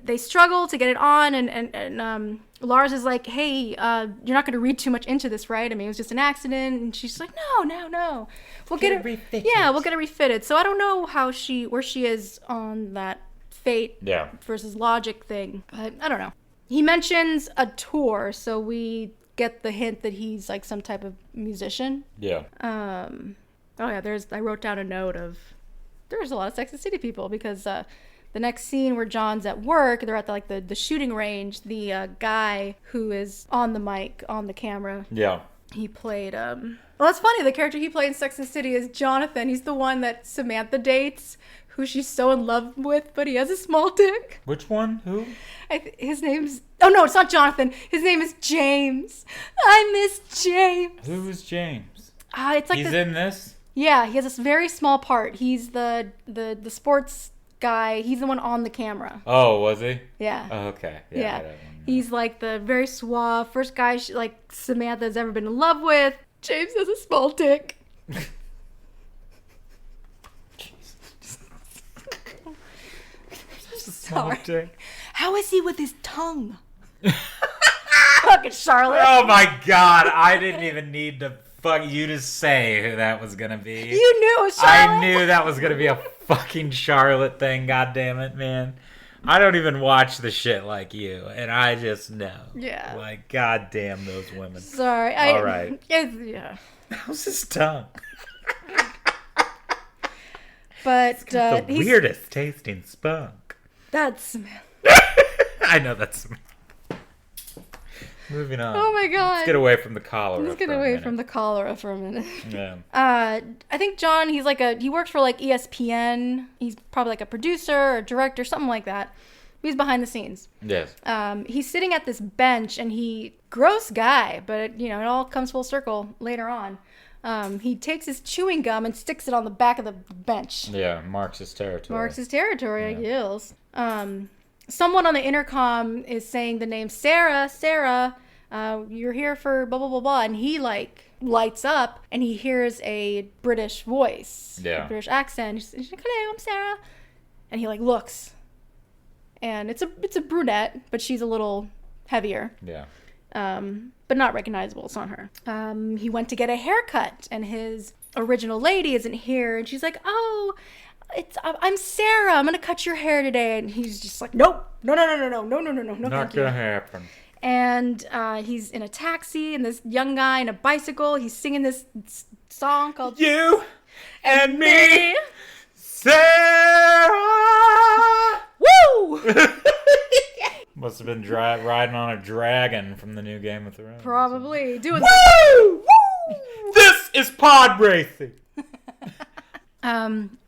They struggle to get it on, and Lars is like, hey, you're not going to read too much into this, right? I mean, it was just an accident. And she's like, no. We'll get it refitted. Yeah, we'll get it refitted. So I don't know where she is on that fate versus logic thing, but I don't know. He mentions a tour, so we get the hint that he's like some type of musician. Yeah. I wrote down a note of there's a lot of Sex and the City people because the next scene where John's at work, they're at the shooting range. The guy who is on the mic, on the camera. Yeah. He played, well, it's funny, the character he played in Sex and the City is Jonathan. He's the one that Samantha dates, who she's so in love with, but he has a small dick. Which one? Who? His name's... Oh, no, it's not Jonathan. His name is James. I miss James. Who is James? It's like he's in this? Yeah, he has this very small part. He's the sports guy. He's the one on the camera. Oh, was he? Yeah. Oh, okay. Yeah. He's like the very suave first guy like Samantha's ever been in love with. James has a small dick. Sorry. How is he with his tongue? Fucking Charlotte. Oh my God! I didn't even need to fuck you to say who that was gonna be. You knew it was Charlotte. I knew that was gonna be a fucking Charlotte thing. God damn it, man! I don't even watch the shit like you, and I just know. Yeah. Like, God damn those women. Sorry. All right. Yeah. How's his tongue? But the weirdest tasting spunk. That's. I know that's. Moving on. Oh my God. Let's get away from the cholera. Let's get away from the cholera for a minute. Yeah. I think John, he works for like ESPN. He's probably like a producer or director, something like that. He's behind the scenes. Yes. He's sitting at this bench and gross guy, but it all comes full circle later on. He takes his chewing gum and sticks it on the back of the bench. Yeah, marks his territory. I guess. Someone on the intercom is saying the name Sarah, you're here for blah, blah, blah, blah. And he lights up and he hears a British voice, a British accent. He's like, hello, I'm Sarah. And he looks. And it's a brunette, but she's a little heavier. Yeah. But not recognizable. It's not her. He went to get a haircut and his original lady isn't here. And she's like, oh, I'm Sarah. I'm gonna cut your hair today, and he's just like, nope, no, not gonna happen. And he's in a taxi, and this young guy in a bicycle. He's singing this song called "You and Me, Sarah." Woo! Must have been riding on a dragon from the new Game of Thrones. Probably doing. Woo! Woo! This is pod racing.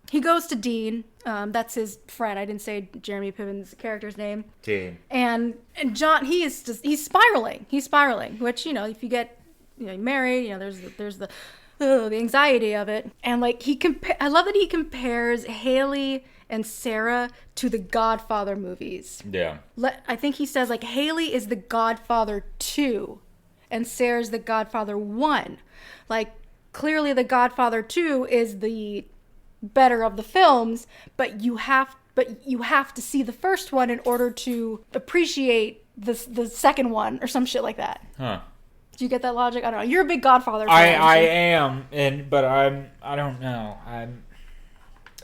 He goes to Dean. That's his friend. I didn't say Jeremy Piven's character's name. Dean. And John, he's spiraling. He's spiraling. Which if you get married, there's the anxiety of it. And I love that he compares Haley and Sarah to the Godfather movies. Yeah. I think he says Haley is the Godfather 2, and Sarah's the Godfather 1. Clearly, the Godfather 2 is the better of the films, but you have to see the first one in order to appreciate the second one or some shit like that. Huh. Do you get that logic? I don't know. You're a big Godfather fan. I am, but I don't know.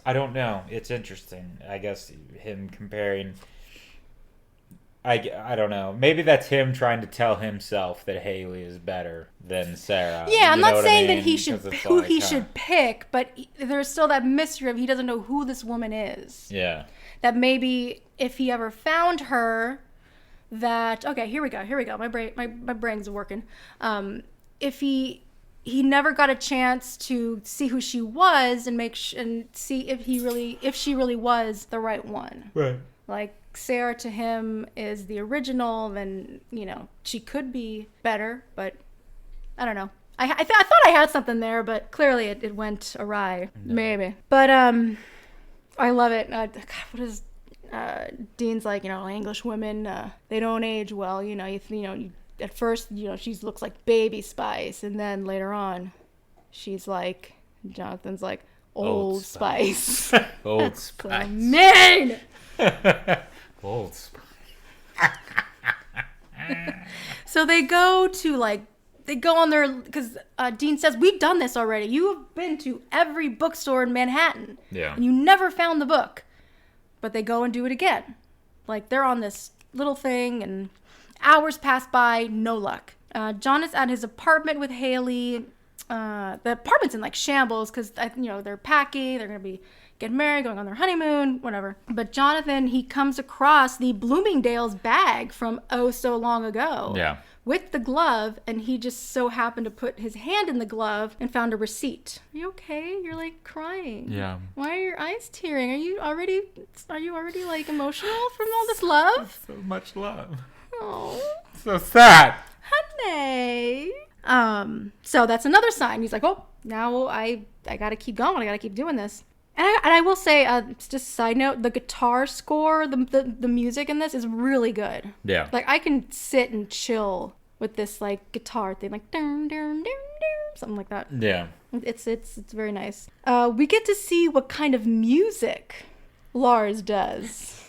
I don't know. It's interesting. I guess him comparing. I don't know. Maybe that's him trying to tell himself that Haley is better than Sarah. Yeah, I'm not saying that he should he should pick, but there's still that mystery of he doesn't know who this woman is. Yeah. That maybe if he ever found her, here we go. My brain's working. If he never got a chance to see who she was and see if she really was the right one. Right. Sarah to him is the original, then she could be better, but I don't know. I thought I had something there, but clearly it went awry. No. Maybe. But I love it. God, what is Dean's English women, they don't age well. At first, she looks like Baby Spice, and then later on, she's Jonathan's Old Spice. Old Spice. So mean! Old Spice. So they go on their, because Dean says, we've done this already. You have been to every bookstore in Manhattan. Yeah. And you never found the book. But they go and do it again. They're on this little thing, and hours pass by, no luck. John is at his apartment with Haley. The apartment's in shambles because they're packing. They're gonna be getting married, going on their honeymoon, whatever. But Jonathan, he comes across the Bloomingdale's bag from so long ago. Yeah. with the glove, and he just so happened to put his hand in the glove and found a receipt. Are you okay? You're like crying. Yeah. Why are your eyes tearing? Are you already like emotional from all this love? So much love. Oh. So sad. Honey. So that's another sign. He's like, oh, now I gotta keep going. I gotta keep doing this. And I will say, just a side note, the guitar score, the music in this is really good. Yeah. Like, I can sit and chill with this, like, guitar thing, like, dun, dun, dun, dun, something like that. Yeah. It's very nice. We get to see what kind of music Lars does.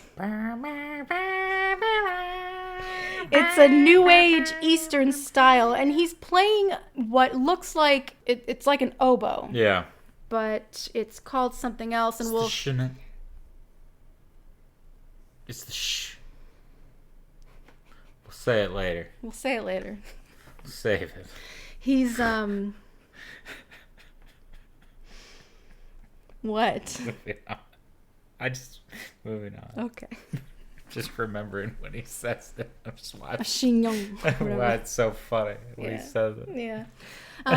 It's a new age Eastern style, and he's playing what looks like, it's like an oboe. Yeah. But it's called something else, and we'll... It's the shh. We'll say it later. We'll say it later. Save it. He's, What? Moving on. Okay. Just remembering when he says it. I'm just watching. Shinyong. Why it's so funny when he says it. Yeah.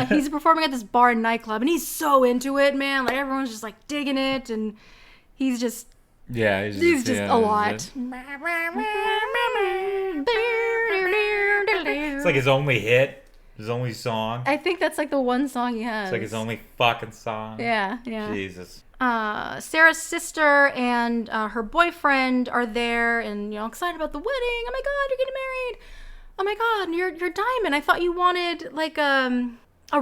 He's performing at this bar and nightclub, and he's so into it, man. Like, everyone's just, like, digging it, and he's just... Yeah, he's just a lot. It's like his only hit, his only song. I think that's, like, the one song he has. It's like his only fucking song. Yeah. Jesus. Sarah's sister and her boyfriend are there, and, you know, excited about the wedding. Oh my God, you're getting married. Oh my God, you're Diamond. I thought you wanted, like, a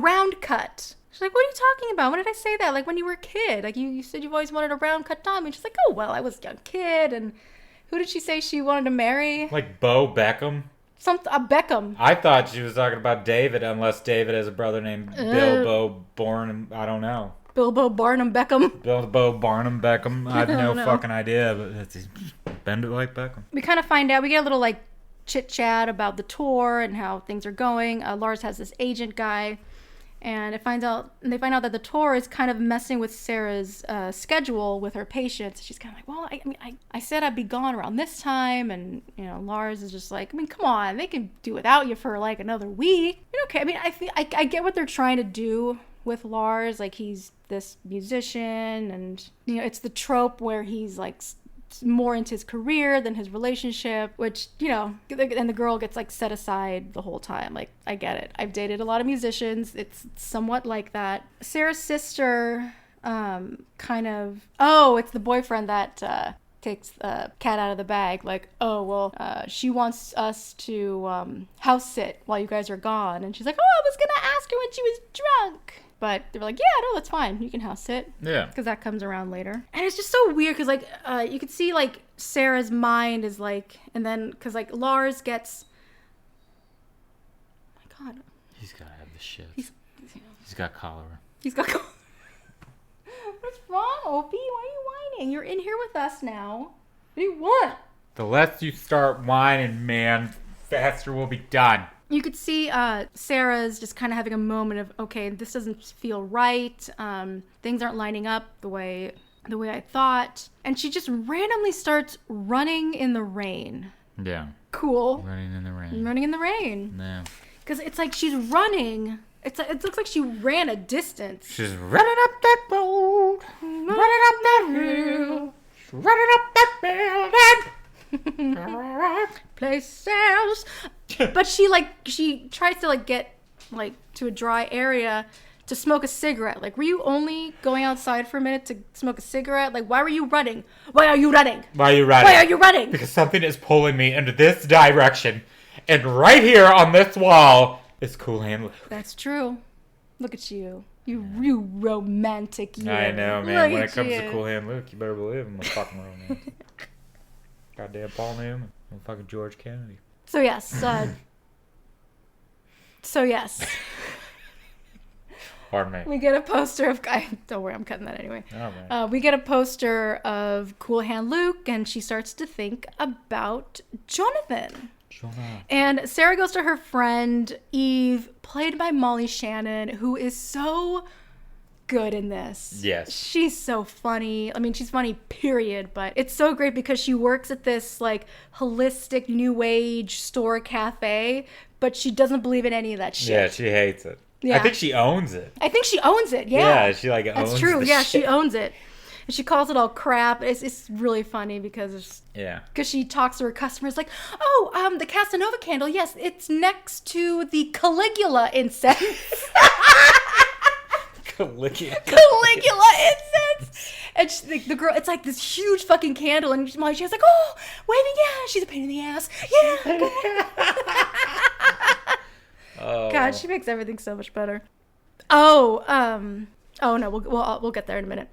round cut. She's like, what are you talking about? When did I say that? Like, when you were a kid. Like, you said you've always wanted a round cut diamond. She's like, oh, well, I was a young kid. And who did she say she wanted to marry? Like Bo Beckham? Beckham. I thought she was talking about David, unless David has a brother named Bilbo Barnum. I don't know. Bilbo Barnum Beckham. Bilbo Barnum Beckham. I have no fucking idea, but bend it like Beckham. We kind of find out, we get a little, like, chit-chat about the tour and how things are going. Lars has this agent guy, and they find out that the tour is kind of messing with Sarah's schedule with her patients. She's kind of like, well, I said I'd be gone around this time, and, you know, Lars is just like, I mean, come on, they can do without you for, like, another week. Okay, I mean, I get what they're trying to do with Lars. Like, he's this musician, and, you know, it's the trope where he's, like, more into his career than his relationship, which, you know, and the girl gets, like, set aside the whole time. Like, I get it. I've dated a lot of musicians. It's somewhat like that. Sarah's sister it's the boyfriend that takes the cat out of the bag. Like, oh, well, she wants us to house sit while you guys are gone. And she's like, oh, I was gonna ask her when she was drunk. But they were like, yeah, no, that's fine. You can house sit. Yeah. Because that comes around later. And it's just so weird because, like, you could see, like, Sarah's mind is, like, and then, because, like, Lars gets... Oh, my God. He's got to have the shit. He's got cholera. He's got cholera. What's wrong, Opie? Why are you whining? You're in here with us now. What do you want? The less you start whining, man, faster we'll be done. You could see Sarah's just kind of having a moment of, okay, this doesn't feel right. Things aren't lining up the way I thought. And she just randomly starts running in the rain. Yeah. Cool. Running in the rain. Running in the rain. Yeah. Because it's like she's running. It looks like she ran a distance. She's running up that road. Running up that hill. Running up that building. Places. But she tries to, like, get, like, to a dry area to smoke a cigarette. Like, were you only going outside for a minute to smoke a cigarette? Like, why were you running? Why are you running? Why are you running? Why are you running? Because something is pulling me into this direction. And right here on this wall is Cool Hand Luke. That's true. Look at you. You romantic you. I know, man. Look when it comes you. to Cool Hand Luke, you better believe I'm a fucking romantic. Goddamn Paul Newman. I'm fucking George Kennedy. So yes. Pardon me. We get a poster of... Don't worry, I'm cutting that anyway. Oh, man. We get a poster of Cool Hand Luke, and she starts to think about Jonathan. And Sarah goes to her friend, Eve, played by Molly Shannon, who is so good in this. Yes. She's so funny. I mean, she's funny, period. But it's so great because she works at this, like, holistic, new age store cafe, but she doesn't believe in any of that shit. Yeah, she hates it. Yeah. I think she owns it. Yeah. Yeah, she, like, owns That's true. Yeah, shit. she owns it. And she calls it all crap. It's really funny because she talks to her customers like, oh, the Casanova candle, yes, it's next to the Caligula incense. Caligula incense. And the girl, it's like this huge fucking candle, and she's like, oh, waving, yeah, she's a pain in the ass. Yeah. God, she makes everything so much better. Oh no, we'll get there in a minute.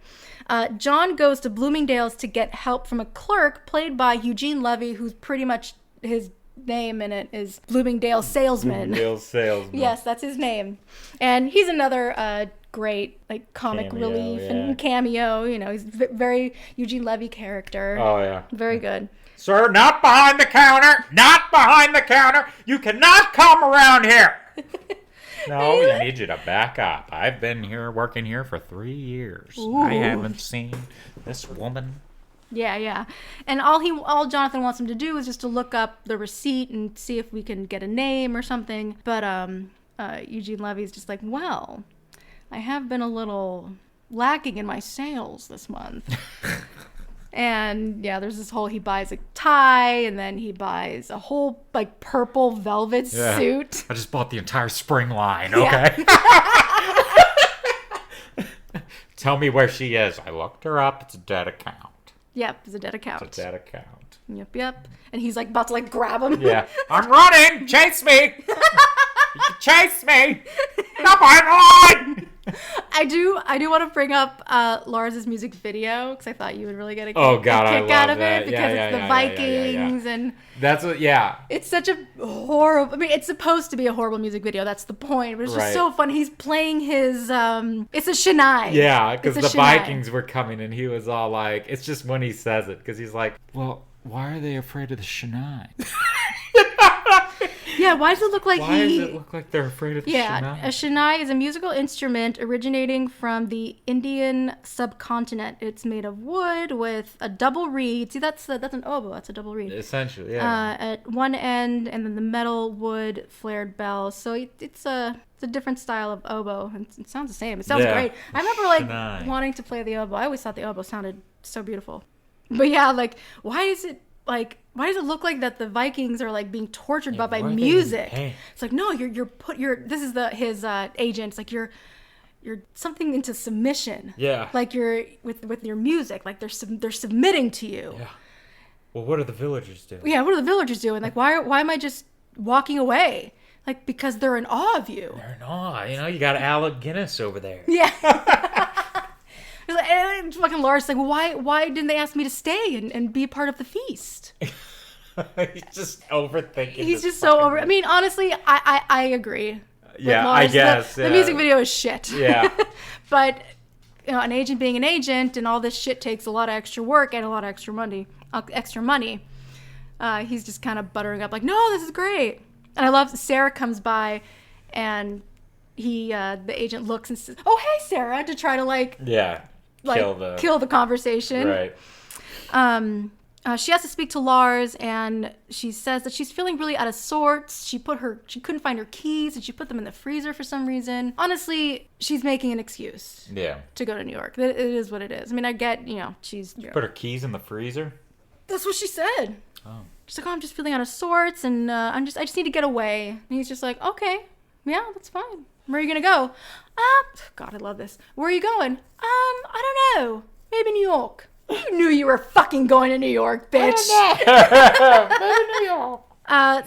John goes to Bloomingdale's to get help from a clerk played by Eugene Levy, who's pretty much his name in it is Bloomingdale Salesman. Bloomingdale Salesman. Yes, that's his name. And he's another great like comic cameo, relief yeah. and cameo. You know, he's very Eugene Levy character. Oh, yeah. Very good. Sir, not behind the counter. Not behind the counter. You cannot come around here. No, I need you to back up. I've been here working here for 3 years. Ooh. I haven't seen this woman. Yeah. And all Jonathan wants him to do is just to look up the receipt and see if we can get a name or something. But Eugene Levy's just like, well, I have been a little lacking in my sales this month. And yeah, there's this whole, he buys a tie and then he buys a whole like purple velvet suit. I just bought the entire spring line, okay? Yeah. Tell me where she is. I looked her up. It's a dead account. Yep, it's a dead account. It's a dead account. Yep. And he's like about to like grab him. Yeah. I'm running! Chase me! Chase me! Not behind the line! I do want to bring up Lars's music video because I thought you would really get a kick, I love out of that. it because it's the Vikings and that's what. Yeah, it's such a horrible. I mean, it's supposed to be a horrible music video. That's the point. But it's just so fun. He's playing his. It's a Shania. Yeah, because the Vikings were coming and he was all like, it's just when he says it because he's like, well, why are they afraid of the Shania? Yeah, why does it look like Why does it look like they're afraid of the Shania? Yeah, a Shania is a musical instrument originating from the Indian subcontinent. It's made of wood with a double reed. See, that's an oboe. That's a double reed. Essentially, yeah. At one end, and then the metal wood flared bells. So it's a different style of oboe, and it sounds the same. It sounds great. I remember like wanting to play the oboe. I always thought the oboe sounded so beautiful. But yeah, like why does it look like that the Vikings are like being tortured by music? It's like, no, this is his agent. It's like you're something into submission. Yeah. Like you're with your music, like they're submitting to you. Yeah. Well, what are the villagers doing? Yeah, what are the villagers doing? Like why am I just walking away? Like because they're in awe of you. They're in awe. You know, you got Alec Guinness over there. Yeah. And fucking Lars like, why didn't they ask me to stay and be a part of the feast? He's just overthinking. He's just so over. I mean, honestly, I agree. Yeah, Lars. I guess. The music video is shit. Yeah. But you know, an agent being an agent and all this shit takes a lot of extra work and a lot of extra money. He's just kind of buttering up like, no, this is great. And I love Sarah comes by and the agent looks and says, oh, hey, Sarah, to try to kill the conversation. Right. She has to speak to Lars, and she says that she's feeling really out of sorts. She couldn't find her keys, and she put them in the freezer for some reason. Honestly, she's making an excuse. Yeah. To go to New York. It is what it is. I mean, I get, she's... Put her keys in the freezer? That's what she said. Oh. She's like, oh, I'm just feeling out of sorts, and I just need to get away. And he's just like, okay, yeah, that's fine. Where are you gonna go? God, I love this. Where are you going? I don't know. Maybe New York. You knew you were fucking going to New York, bitch. Maybe New York.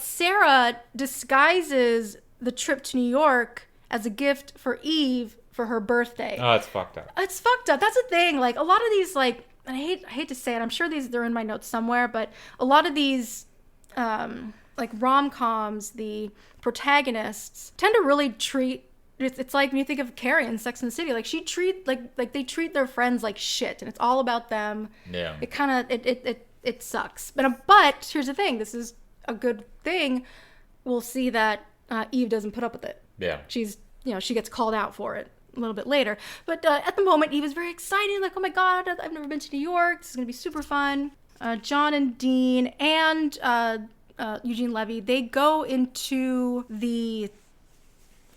Sarah disguises the trip to New York as a gift for Eve for her birthday. Oh, it's fucked up. It's fucked up. That's the thing. Like a lot of these, like, and I hate to say it. I'm sure they're in my notes somewhere, but a lot of these, like rom-coms, the protagonists tend to really treat. It's like when you think of Carrie in Sex and the City, like they treat their friends like shit, and it's all about them. Yeah. It kind of it sucks. But here's the thing: this is a good thing. We'll see that Eve doesn't put up with it. Yeah. She gets called out for it little bit later. But at the moment, Eve is very excited. Like, oh my God, I've never been to New York. This is going to be super fun. John and Dean and Eugene Levy, they go into the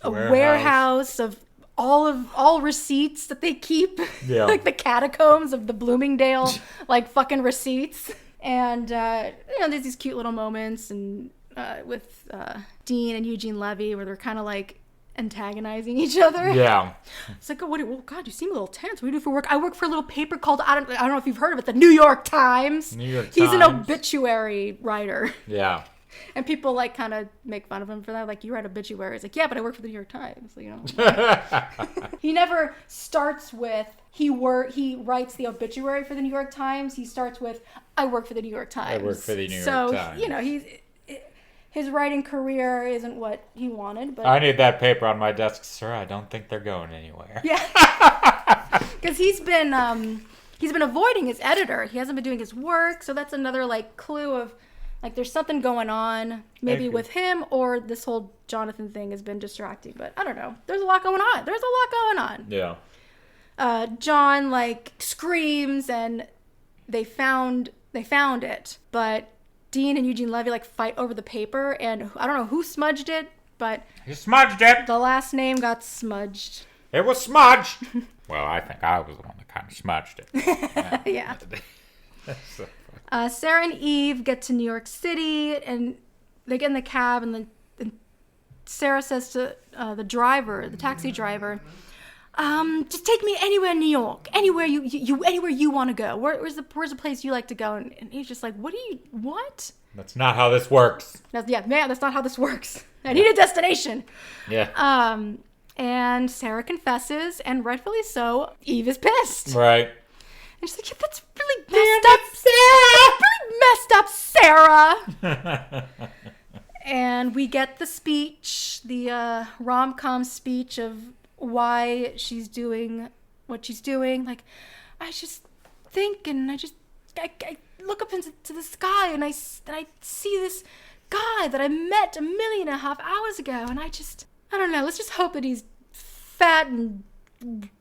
warehouse of all receipts that they keep. Yeah. Like the catacombs of the Bloomingdale, like fucking receipts. And, there's these cute little moments and with Dean and Eugene Levy where they're kind of like antagonizing each other. Yeah. It's like, oh, God, you seem a little tense. What do you do for work? I work for a little paper called, I don't know if you've heard of it, the New York Times. He's an obituary writer. Yeah. And people like kind of make fun of him for that. Like, you write obituaries. Like, yeah, but I work for the New York Times. So, he never starts with, he writes the obituary for the New York Times. He starts with, I work for the New York Times. I work for the New York Times. So, his writing career isn't what he wanted. But I need that paper on my desk, sir. I don't think they're going anywhere. Yeah. Because he's been avoiding his editor. He hasn't been doing his work. So that's another, like, clue of, like, there's something going on, maybe with him, or this whole Jonathan thing has been distracting. But I don't know. There's a lot going on. Yeah. John, like, screams, and they found it. But Dean and Eugene Levy, like, fight over the paper, and I don't know who smudged it, but... You smudged it! The last name got smudged. It was smudged! Well, I think I was the one that kind of smudged it. Yeah. Sarah and Eve get to New York City, and they get in the cab, and Sarah says to the taxi driver, just take me anywhere in New York, anywhere anywhere you want to go. Where's the place you like to go? And he's just like, what? That's not how this works. That's not how this works. I need a destination. Yeah. And Sarah confesses, and rightfully so, Eve is pissed. Right. And she's like, yeah, that's really messed up, Sarah. And we get the speech, the rom-com speech of why she's doing what she's doing. Like, I just think, and I look up into the sky, and I see this guy that I met 1.5 million hours ago, and I don't know. Let's just hope that he's fat and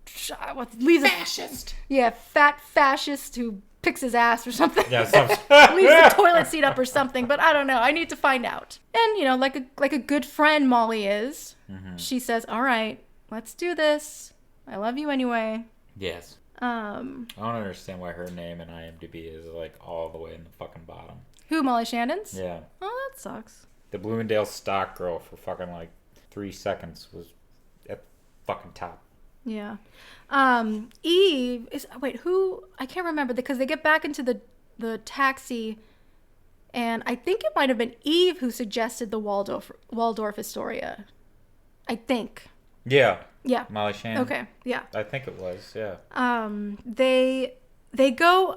fascist. Fat fascist who picks his ass or something. Yeah, leaves the toilet seat up or something. But I don't know. I need to find out. And like a good friend Molly is, she says, "All right, let's do this. I love you anyway." Yes. I don't understand why her name in IMDb is like all the way in the fucking bottom. Who, Molly Shannon's? Yeah. Oh, that sucks. The Bloomingdale stock girl for fucking like 3 seconds was at the fucking top. Yeah. Eve is... Wait, who... I can't remember, because they get back into the taxi, and I think it might have been Eve who suggested the Waldorf Astoria. I think. Yeah. Yeah. Molly Shannon. Okay, yeah. I think it was, yeah. They go...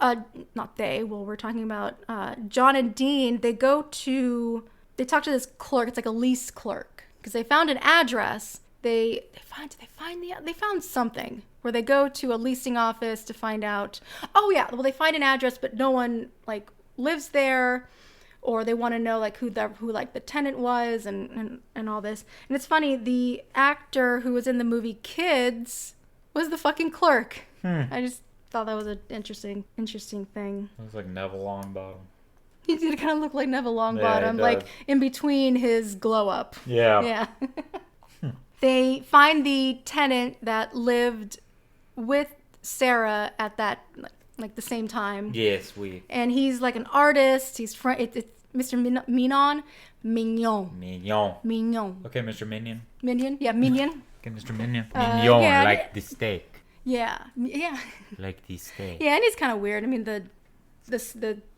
not they, well, we're talking about John and Dean. They go to... They talk to this clerk. It's like a lease clerk. Because they found an address... They found something where they go to a leasing office to find out. Oh yeah, well they find an address, but no one like lives there, or they want to know like who like the tenant was and all this. And it's funny, the actor who was in the movie Kids was the fucking clerk. I just thought that was an interesting thing. It was like Neville Longbottom. He did kind of look like Neville Longbottom, like in between his glow up. Yeah. Yeah. They find the tenant that lived with Sarah at that, like the same time. Yes, And he's like an artist. He's it's Mr. Mignon. Okay, Mr. Minion. Minion? Yeah, Minion. Okay, Mr. Minion. Mignon, yeah, like the steak. Yeah. Like the steak. Yeah, and he's kind of weird. I mean, the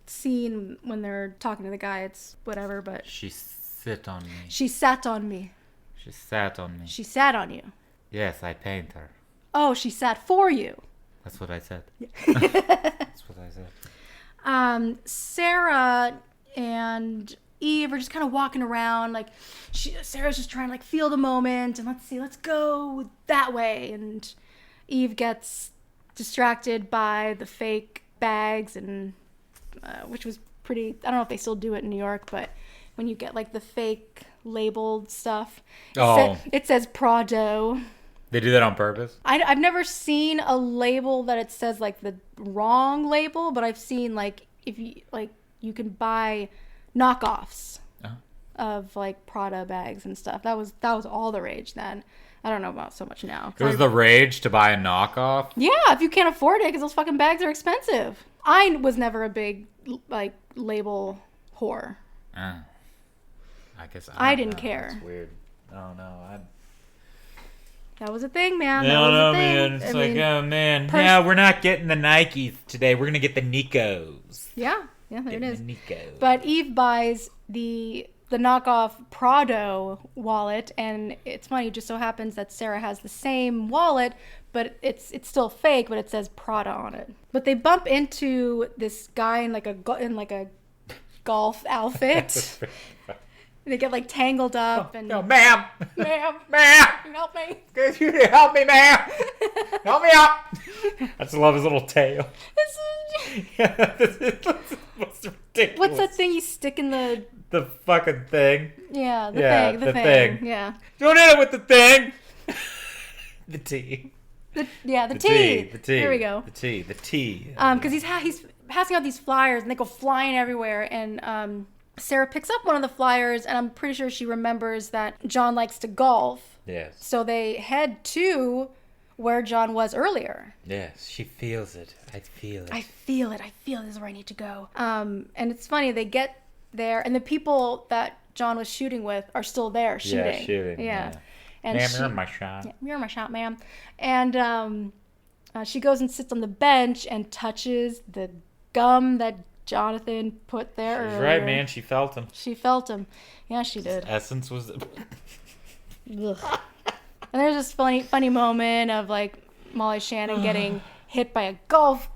scene when they're talking to the guy, it's whatever, but... She sat on me. She sat on me. She sat on me. She sat on you. Yes, I paint her. Oh, she sat for you. That's what I said. Yeah. That's what I said. Sarah and Eve are just kind of walking around. Like, Sarah's just trying to like feel the moment and let's go that way. And Eve gets distracted by the fake bags and which was pretty. I don't know if they still do it in New York, but when you get like the fake labeled stuff. It says Prado. They do that on purpose? I've never seen a label that it says like the wrong label, but I've seen like if you like you can buy knockoffs of like Prada bags and stuff. That was all the rage then. I don't know about so much now. It was the rage to buy a knockoff? Yeah, if you can't afford it, because those fucking bags are expensive. I was never a big, like, label whore. I guess I didn't care. That's weird. Oh, no. That was a thing, man. No, no, man. It's oh, man. Yeah, we're not getting the Nikes today. We're going to get the Nikos. Yeah, there it is. The Nikos. But Eve buys the knockoff Prado wallet, and it's funny, it just so happens that Sarah has the same wallet, but it's still fake, but it says Prada on it. But they bump into this guy in like a golf outfit. They get like tangled up and no, ma'am, help me. Could you help me, ma'am? Help me out. I just love his little tail. That's ridiculous. What's that thing you stick in the fucking thing? Yeah, the thing. Yeah. Don't hit it with the thing. The T. The T. The T. There we go. The T. Because he's passing out these flyers and they go flying everywhere, and Sarah picks up one of the flyers, and I'm pretty sure she remembers that John likes to golf. Yes. So they head to where John was earlier. Yes, she feels it. I feel it. I feel it. This is where I need to go. And it's funny, they get there, and the people that John was shooting with are still there shooting. Yeah, shooting. Yeah. And ma'am, you're my shot. Yeah, you're my shot, ma'am. And she goes and sits on the bench and touches the gum that Jonathan put there. She's right, man. She felt him. Yeah, she did. His essence was. Ugh. And there's this funny moment of like Molly Shannon getting hit by a golf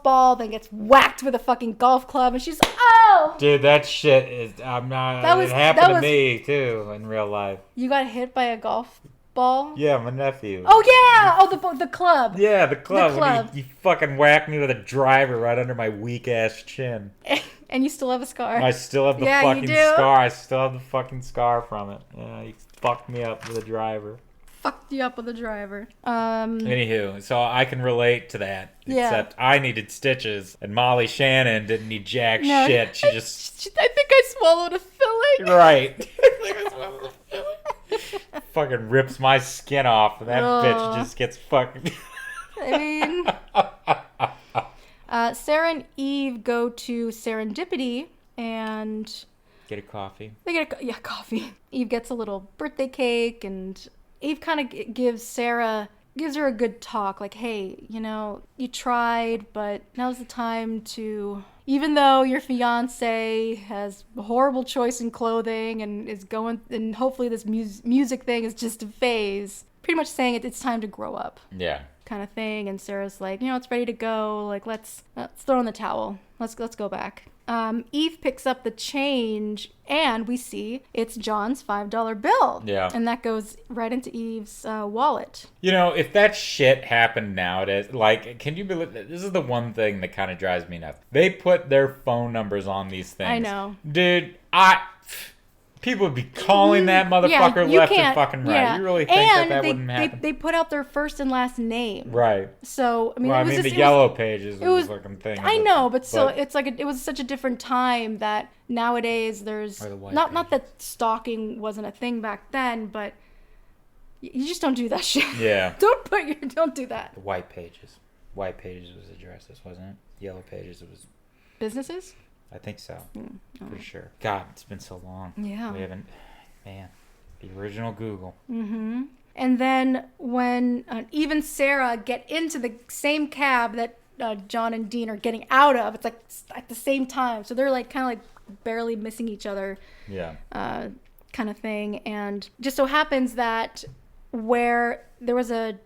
ball, then gets whacked with a fucking golf club, and she's oh. Dude, that shit is. I'm not. It happened to me too in real life. You got hit by a golf ball? Yeah, my nephew. Oh yeah! Oh, the club. Yeah, the club. The club. You fucking whacked me with a driver right under my weak ass chin. And you still have a scar. I still have the fucking scar. I still have the fucking scar from it. Yeah, you fucked me up with a driver. Fucked you up with a driver. Anywho, so I can relate to that. Yeah. Except I needed stitches, and Molly Shannon didn't need jack shit. I think I swallowed a filling. Right. I think I swallowed a filling. Fucking rips my skin off, and that bitch just gets fucking. I mean, Sarah and Eve go to Serendipity and get a coffee. They get coffee. Eve gets a little birthday cake, and Eve kind of gives her a good talk, like, hey, you tried, but now's the time to, even though your fiance has a horrible choice in clothing and is going, and hopefully this music thing is just a phase, pretty much saying it's time to grow up. Yeah. Kind of thing. And Sarah's like, it's ready to go. Like, let's throw in the towel. Let's go back. Eve picks up the change, and we see it's John's $5 bill. Yeah. And that goes right into Eve's wallet. If that shit happened nowadays, like, can you believe that? This is the one thing that kind of drives me nuts. They put their phone numbers on these things. I know. Dude, people would be calling that motherfucker left and fucking right. Yeah. You really think that wouldn't happen? They put out their first and last name. Right. So, I mean, the Yellow Pages was a fucking thing. I know, but still, it's like it was such a different time that nowadays there's not that stalking wasn't a thing back then, but you just don't do that shit. Yeah. Don't do that. The White Pages. White Pages was addresses, wasn't it? Yellow Pages, it was businesses? I think so. For sure. God, it's been so long. Yeah. We haven't, the original Google. Mm-hmm. And then when Eve and Sarah get into the same cab that John and Dean are getting out of, it's like at the same time. So they're like kind of like barely missing each other. Yeah. Kind of thing. And just so happens that where there was a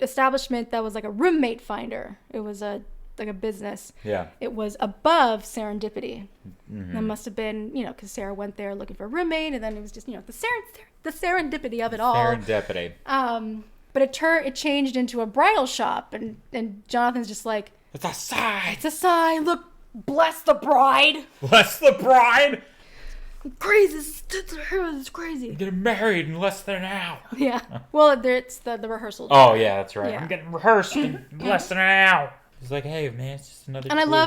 establishment that was like a roommate finder. It was like a business. Yeah. It was above Serendipity. Mm-hmm. That must have been, because Sarah went there looking for a roommate, and then it was just, the serendipity of it all. Serendipity. But it changed into a bridal shop, and Jonathan's just like, it's a sign. It's a sign. Look, bless the bride. Bless the bride. crazy. It's crazy. I'm getting married in less than an hour. Yeah. Well, it's the rehearsal. Oh, yeah, that's right. Yeah. I'm getting rehearsed in less than an hour. He's like, hey, man, it's just another And clue. I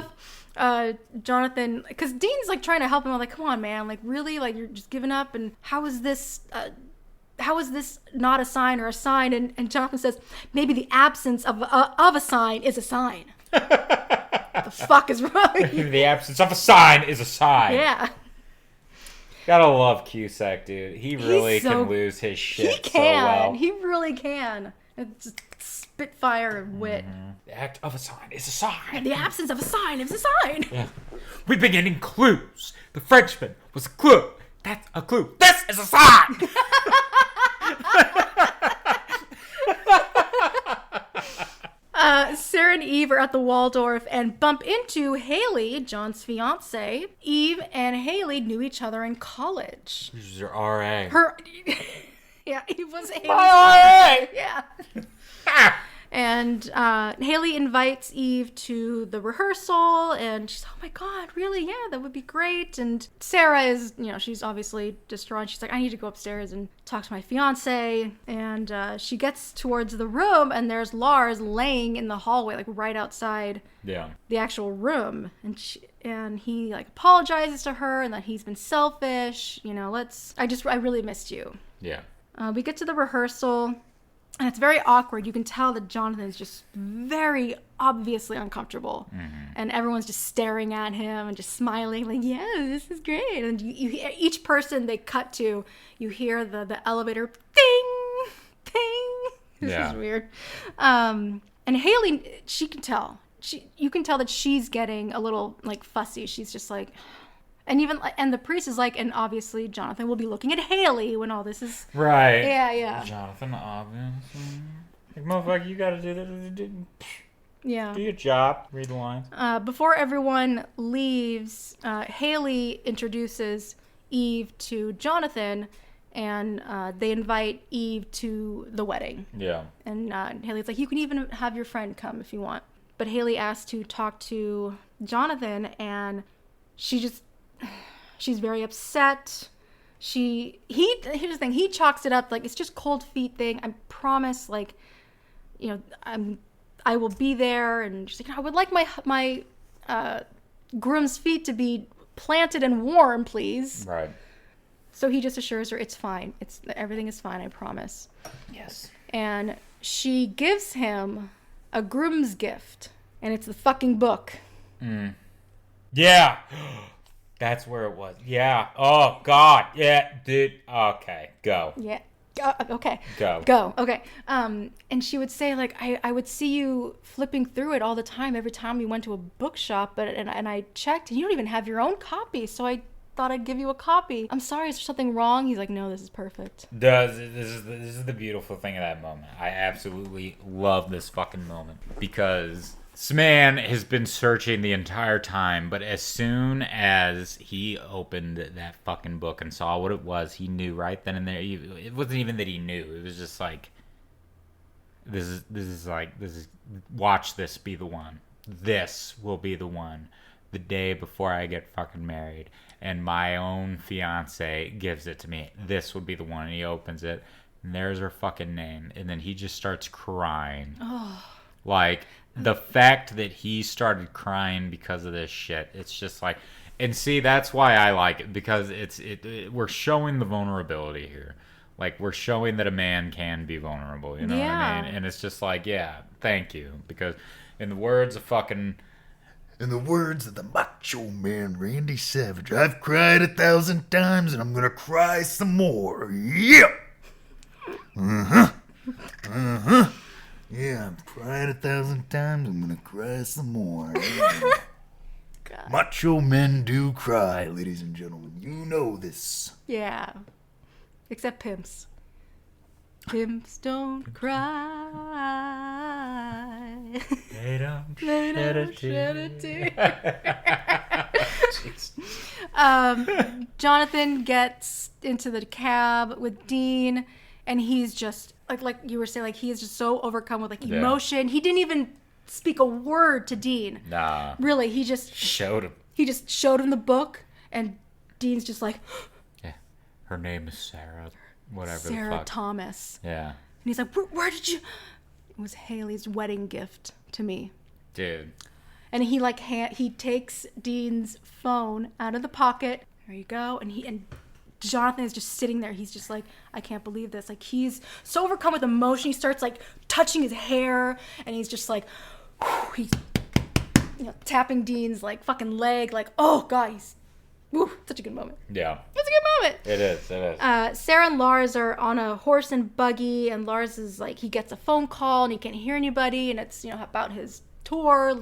love Jonathan, because Dean's like trying to help him. I'm like, come on, man. Like, really? Like, you're just giving up? And how is this not a sign or a sign? And Jonathan says, maybe the absence of a sign is a sign. What the fuck is wrong? The absence of a sign is a sign. Yeah. Gotta love Cusack, dude. He really can lose his shit. He can. So well. He really can. It's just spitfire and wit. Mm-hmm. The act of a sign is a sign. And the absence of a sign is a sign. Yeah. We've been getting clues. The Frenchman was a clue. That's a clue. This is a sign. Sarah and Eve are at the Waldorf and bump into Haley, John's fiance. Eve and Haley knew each other in college. This is her RA. Yeah, Eve was Haley's RA. Yeah. And Haley invites Eve to the rehearsal, and she's, oh my God, really? Yeah, that would be great. And Sarah is, she's obviously distraught. She's like, I need to go upstairs and talk to my fiance. And she gets towards the room, and there's Lars laying in the hallway, like right outside the actual room. And he like apologizes to her, and that he's been selfish. I really missed you. Yeah. We get to the rehearsal. And it's very awkward. You can tell that Jonathan is just very obviously uncomfortable. Mm-hmm. And everyone's just staring at him and just smiling like, yeah, this is great. And each person they cut to, you hear the elevator ding, ding. This is weird. And Haley, she can tell. You can tell that she's getting a little like fussy. She's just like... And the priest is like, and obviously Jonathan will be looking at Haley when all this is... Right. Yeah. Jonathan, obviously. Like, motherfucker, you gotta do that. Yeah. Do your job. Read the lines. Before everyone leaves, Haley introduces Eve to Jonathan, and they invite Eve to the wedding. Yeah. And Haley's like, you can even have your friend come if you want. But Haley asks to talk to Jonathan, and she's very upset. Here's the thing, he chalks it up like it's just cold feet thing. I promise, like, I will be there. And she's like, I would like my groom's feet to be planted and warm, please. Right. So he just assures her it's fine. Everything is fine, I promise. Yes. And she gives him a groom's gift, and it's the fucking book. Yeah. That's where it was. Yeah. Oh, God. Yeah, dude. Okay. Go. Yeah. Okay. Go. Okay. And she would say, like, I would see you flipping through it all the time every time we went to a bookshop, and I checked, and you don't even have your own copy, so I thought I'd give you a copy. I'm sorry, is there something wrong? He's like, no, this is perfect. This is the beautiful thing of that moment. I absolutely love this fucking moment, because... this man has been searching the entire time, but as soon as he opened that fucking book and saw what it was, he knew right then and there. It wasn't even that he knew. It was just like, watch this be the one. This will be the one. The day before I get fucking married, and my own fiance gives it to me. This will be the one. And he opens it, and there's her fucking name, and then he just starts crying. Oh. Like, the fact that he started crying because of this shit, it's just like, and see, that's why I like it, because we're showing the vulnerability here. Like, we're showing that a man can be vulnerable, you know what I mean? And it's just like, yeah, thank you, because in the words of the macho man Randy Savage, I've cried 1,000 times and I'm gonna cry some more. Yeah. Yeah, I've cried 1,000 times. I'm gonna cry some more. Macho men do cry, ladies and gentlemen. You know this. Yeah. Except pimps. Pimps don't cry. They don't shed a tear. Jonathan gets into the cab with Dean, and he's just... Like you were saying, like he is just so overcome with like emotion. He didn't even speak a word to Dean. Nah. Really, he just showed him. He just showed him the book, and Dean's just like, yeah, her name is Sarah, whatever Sarah the fuck. Thomas. Yeah. And he's like, where did you? It was Haley's wedding gift to me. Dude. And he like he takes Dean's phone out of the pocket. There you go. And Jonathan is just sitting there. He's just like, I can't believe this. Like, he's so overcome with emotion. He starts like touching his hair, and he's just like, he's tapping Dean's like fucking leg. Like, oh god, he's such a good moment. Yeah. It's a good moment. It is. Sarah and Lars are on a horse and buggy, and Lars is like, he gets a phone call and he can't hear anybody, and it's about his tour,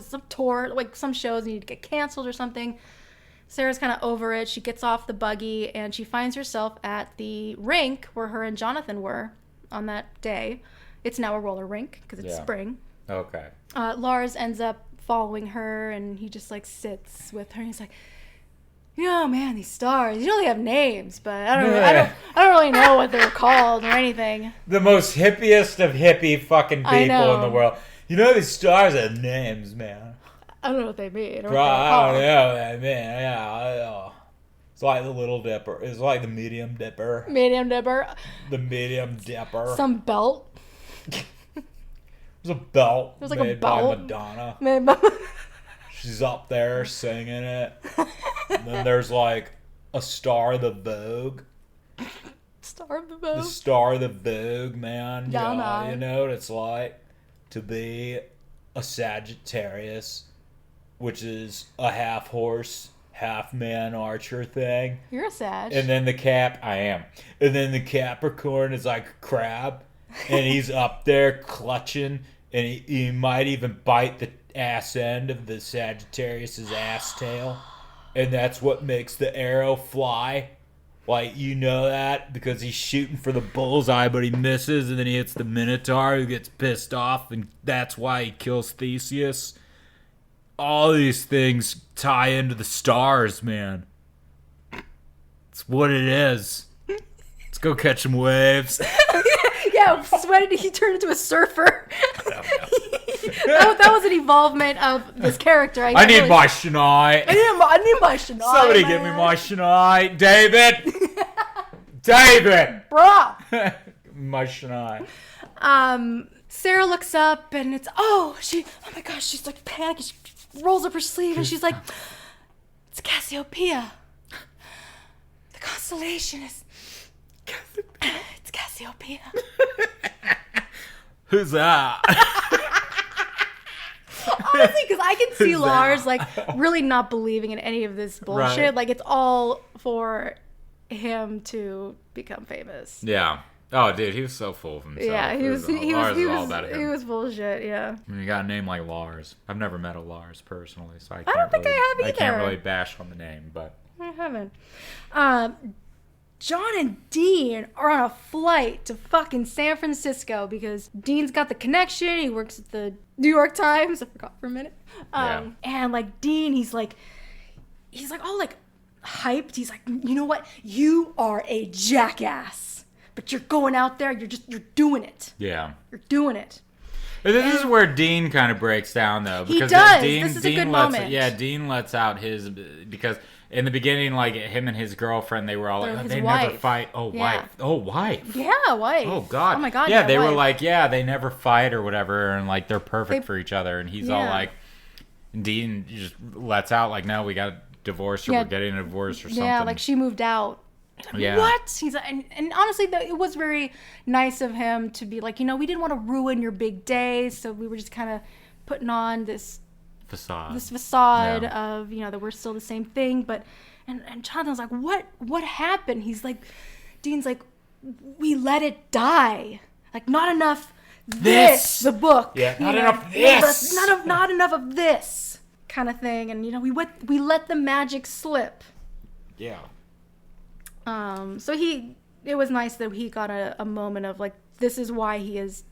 like some shows need to get canceled or something. Sarah's kind of over it. She gets off the buggy and she finds herself at the rink where her and Jonathan were on that day. It's now a roller rink because it's spring. Okay. Lars ends up following her, and he just like sits with her, and he's like, man, these stars, they have names, but I don't really know what they're called or anything. The most hippiest of hippie fucking people in the world. These stars have names, man. I don't know what they mean. I don't know what they mean. Yeah, I know. It's like the Little Dipper. It's like the Medium Dipper. Medium Dipper. The Medium Dipper. Some belt. It was a belt. It was like made a belt. by Madonna. She's up there singing it. And then there's like a Star of the Vogue. Star of the Vogue? The Star of the Vogue, man. Yeah, you know what it's like to be a Sagittarius, which is a half horse, half man archer thing. You're a Sag. And then I am. And then the Capricorn is like a crab, and he's up there clutching, and he might even bite the ass end of the Sagittarius's ass tail, and that's what makes the arrow fly. Like, that because he's shooting for the bullseye, but he misses, and then he hits the Minotaur, who gets pissed off, and that's why he kills Theseus. All these things tie into the stars, man. It's what it is. Let's go catch some waves. Yeah, when did he turn into a surfer? that was an evolvement of this character. I need my Shania. I need my Shania. Somebody give me my Shania. David! David! Bruh! My Shania. Sarah looks up and it's, oh my gosh, she's like panicking. She rolls up her sleeve and she's like, it's Cassiopeia. The constellation is... It's Cassiopeia. Who's that? Honestly, because I can see Lars like really not believing in any of this bullshit. Right. Like, it's all for him to become famous. Yeah. Oh, dude, he was so full of himself. Yeah, he was all about him. He was bullshit. Yeah. I mean, you got a name like Lars. I've never met a Lars personally, so I can't really bash on the name, but I haven't. John and Dean are on a flight to fucking San Francisco because Dean's got the connection. He works at the New York Times. I forgot for a minute. And like Dean, he's like all like hyped. He's like, you know what? You are a jackass, but you're going out there. You're doing it. Yeah. You're doing it. This is where Dean kind of breaks down, though. Because he does. This is a good moment. Yeah, Dean lets out his... Because in the beginning, like, him and his girlfriend, they were all like, they never fight. Oh, yeah. wife. Oh, wife. Yeah, wife. Oh, God. Oh, my God. Yeah, they wife. were like, yeah, they never fight or whatever, and, like, they're perfect for each other. And he's all like... Dean just lets out, like, no, we got divorced or we're getting a divorce or something. Yeah, like, she moved out. Like, yeah. What? He's and honestly, it was very nice of him to be like, we didn't want to ruin your big day, so we were just kind of putting on this facade of that we're still the same thing. But and Jonathan's like, what happened? He's like, Dean's like, we let it die. Like, not enough this the book. Yeah, not enough this. Not enough of this kind of thing. And we let the magic slip. Yeah. So it was nice that he got a moment of like, this is why he's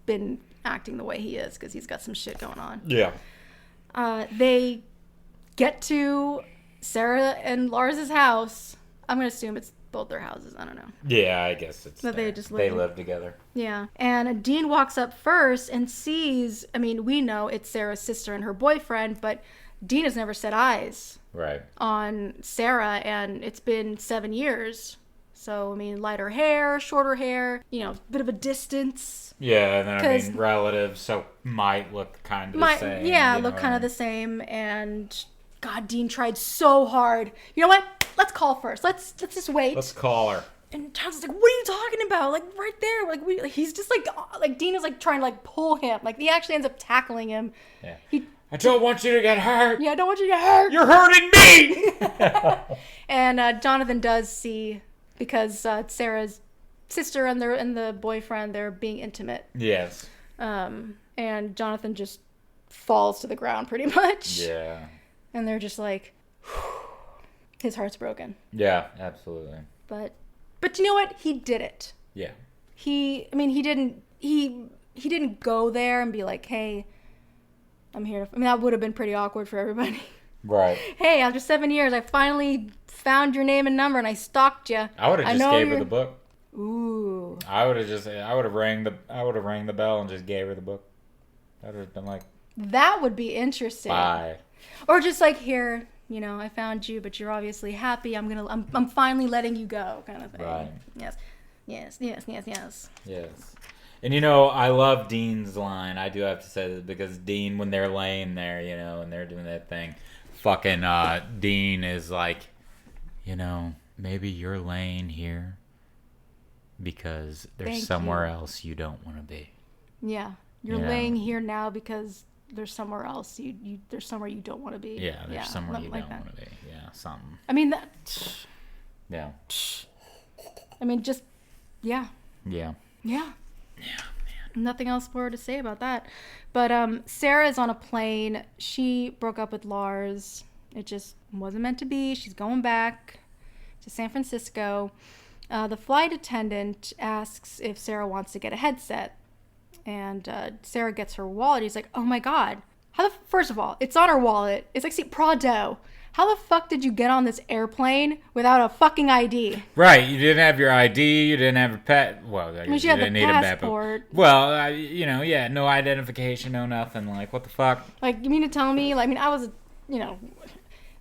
been acting the way he is, because he's got some shit going on. Yeah. They get to Sarah and Lars's house. I'm going to assume it's both their houses. I don't know. Yeah, I guess it's that they live together. Yeah. And Dean walks up first and sees, we know it's Sarah's sister and her boyfriend, but Dean has never set eyes right on Sarah, and it's been 7 years. So, I mean, lighter hair, shorter hair, you know, bit of a distance. Yeah, and then, I mean, relatives, so might look kind of the same. Yeah, look kind of the same, and God, Dean tried so hard. You know what? Let's call first. Let's just wait. Let's call her. And Tom's like, what are you talking about? Like, right there. Like, he's just like, Dean is like trying to like pull him. Like, he actually ends up tackling him. Yeah. I don't want you to get hurt. Yeah, I don't want you to get hurt. You're hurting me. And Jonathan does see, because Sarah's sister and the boyfriend, they're being intimate. Yes. And Jonathan just falls to the ground pretty much. Yeah. And they're just like, his heart's broken. Yeah, absolutely. But you know what? He did it. Yeah. He didn't go there and be like, hey, I'm here. I mean, that would have been pretty awkward for everybody. Right. Hey, after 7 years, I finally found your name and number and I stalked you. I would have just gave her the book. Ooh. I would have rang the bell and just gave her the book. That would have been like. That would be interesting. Bye. Or just like, here, you know, I found you, but you're obviously happy. I'm finally letting you go, kind of thing. Right. Yes. Yes. And, you know, I love Dean's line. I do have to say this because Dean, when they're laying there, you know, and they're doing that thing, fucking Dean is like, you know, maybe you're laying here because there's somewhere else you don't want to be. Yeah. You're laying here now because there's somewhere else. There's somewhere you don't want to be. Yeah, there's somewhere you don't want to be. Yeah, something. I mean, that... Yeah. I mean, just... Yeah. Yeah. Yeah. Yeah, man. Nothing else more to say about that. But Sarah is on a plane. She broke up with Lars. It just wasn't meant to be. She's going back to San Francisco. The flight attendant asks if Sarah wants to get a headset. And Sarah gets her wallet. He's like, oh my God. First of all, it's on her wallet. It's like, see, Prado. How the fuck did you get on this airplane without a fucking ID? Right, you didn't have your ID, you didn't have a pet. Well, I mean, she had the passport. Well, you know, yeah, no identification, no nothing. Like, what the fuck? Like, you mean to tell me? Like, I mean, I was, you know,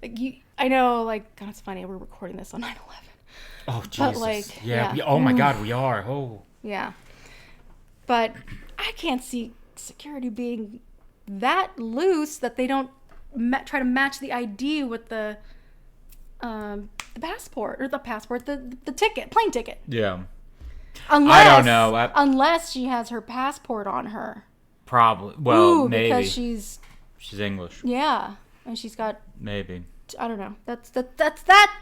like I know, like, God, it's funny. We're recording this on 9/11. Oh, Jesus. But, like, yeah. Oh my God, we are. Oh. Yeah. But I can't see security being that loose that they don't try to match the ID with the passport, the ticket, plane ticket. Yeah. Unless, I don't know. Unless she has her passport on her. Probably. Well, maybe. Because she's English. Yeah. And she's got... Maybe. I don't know. That's that.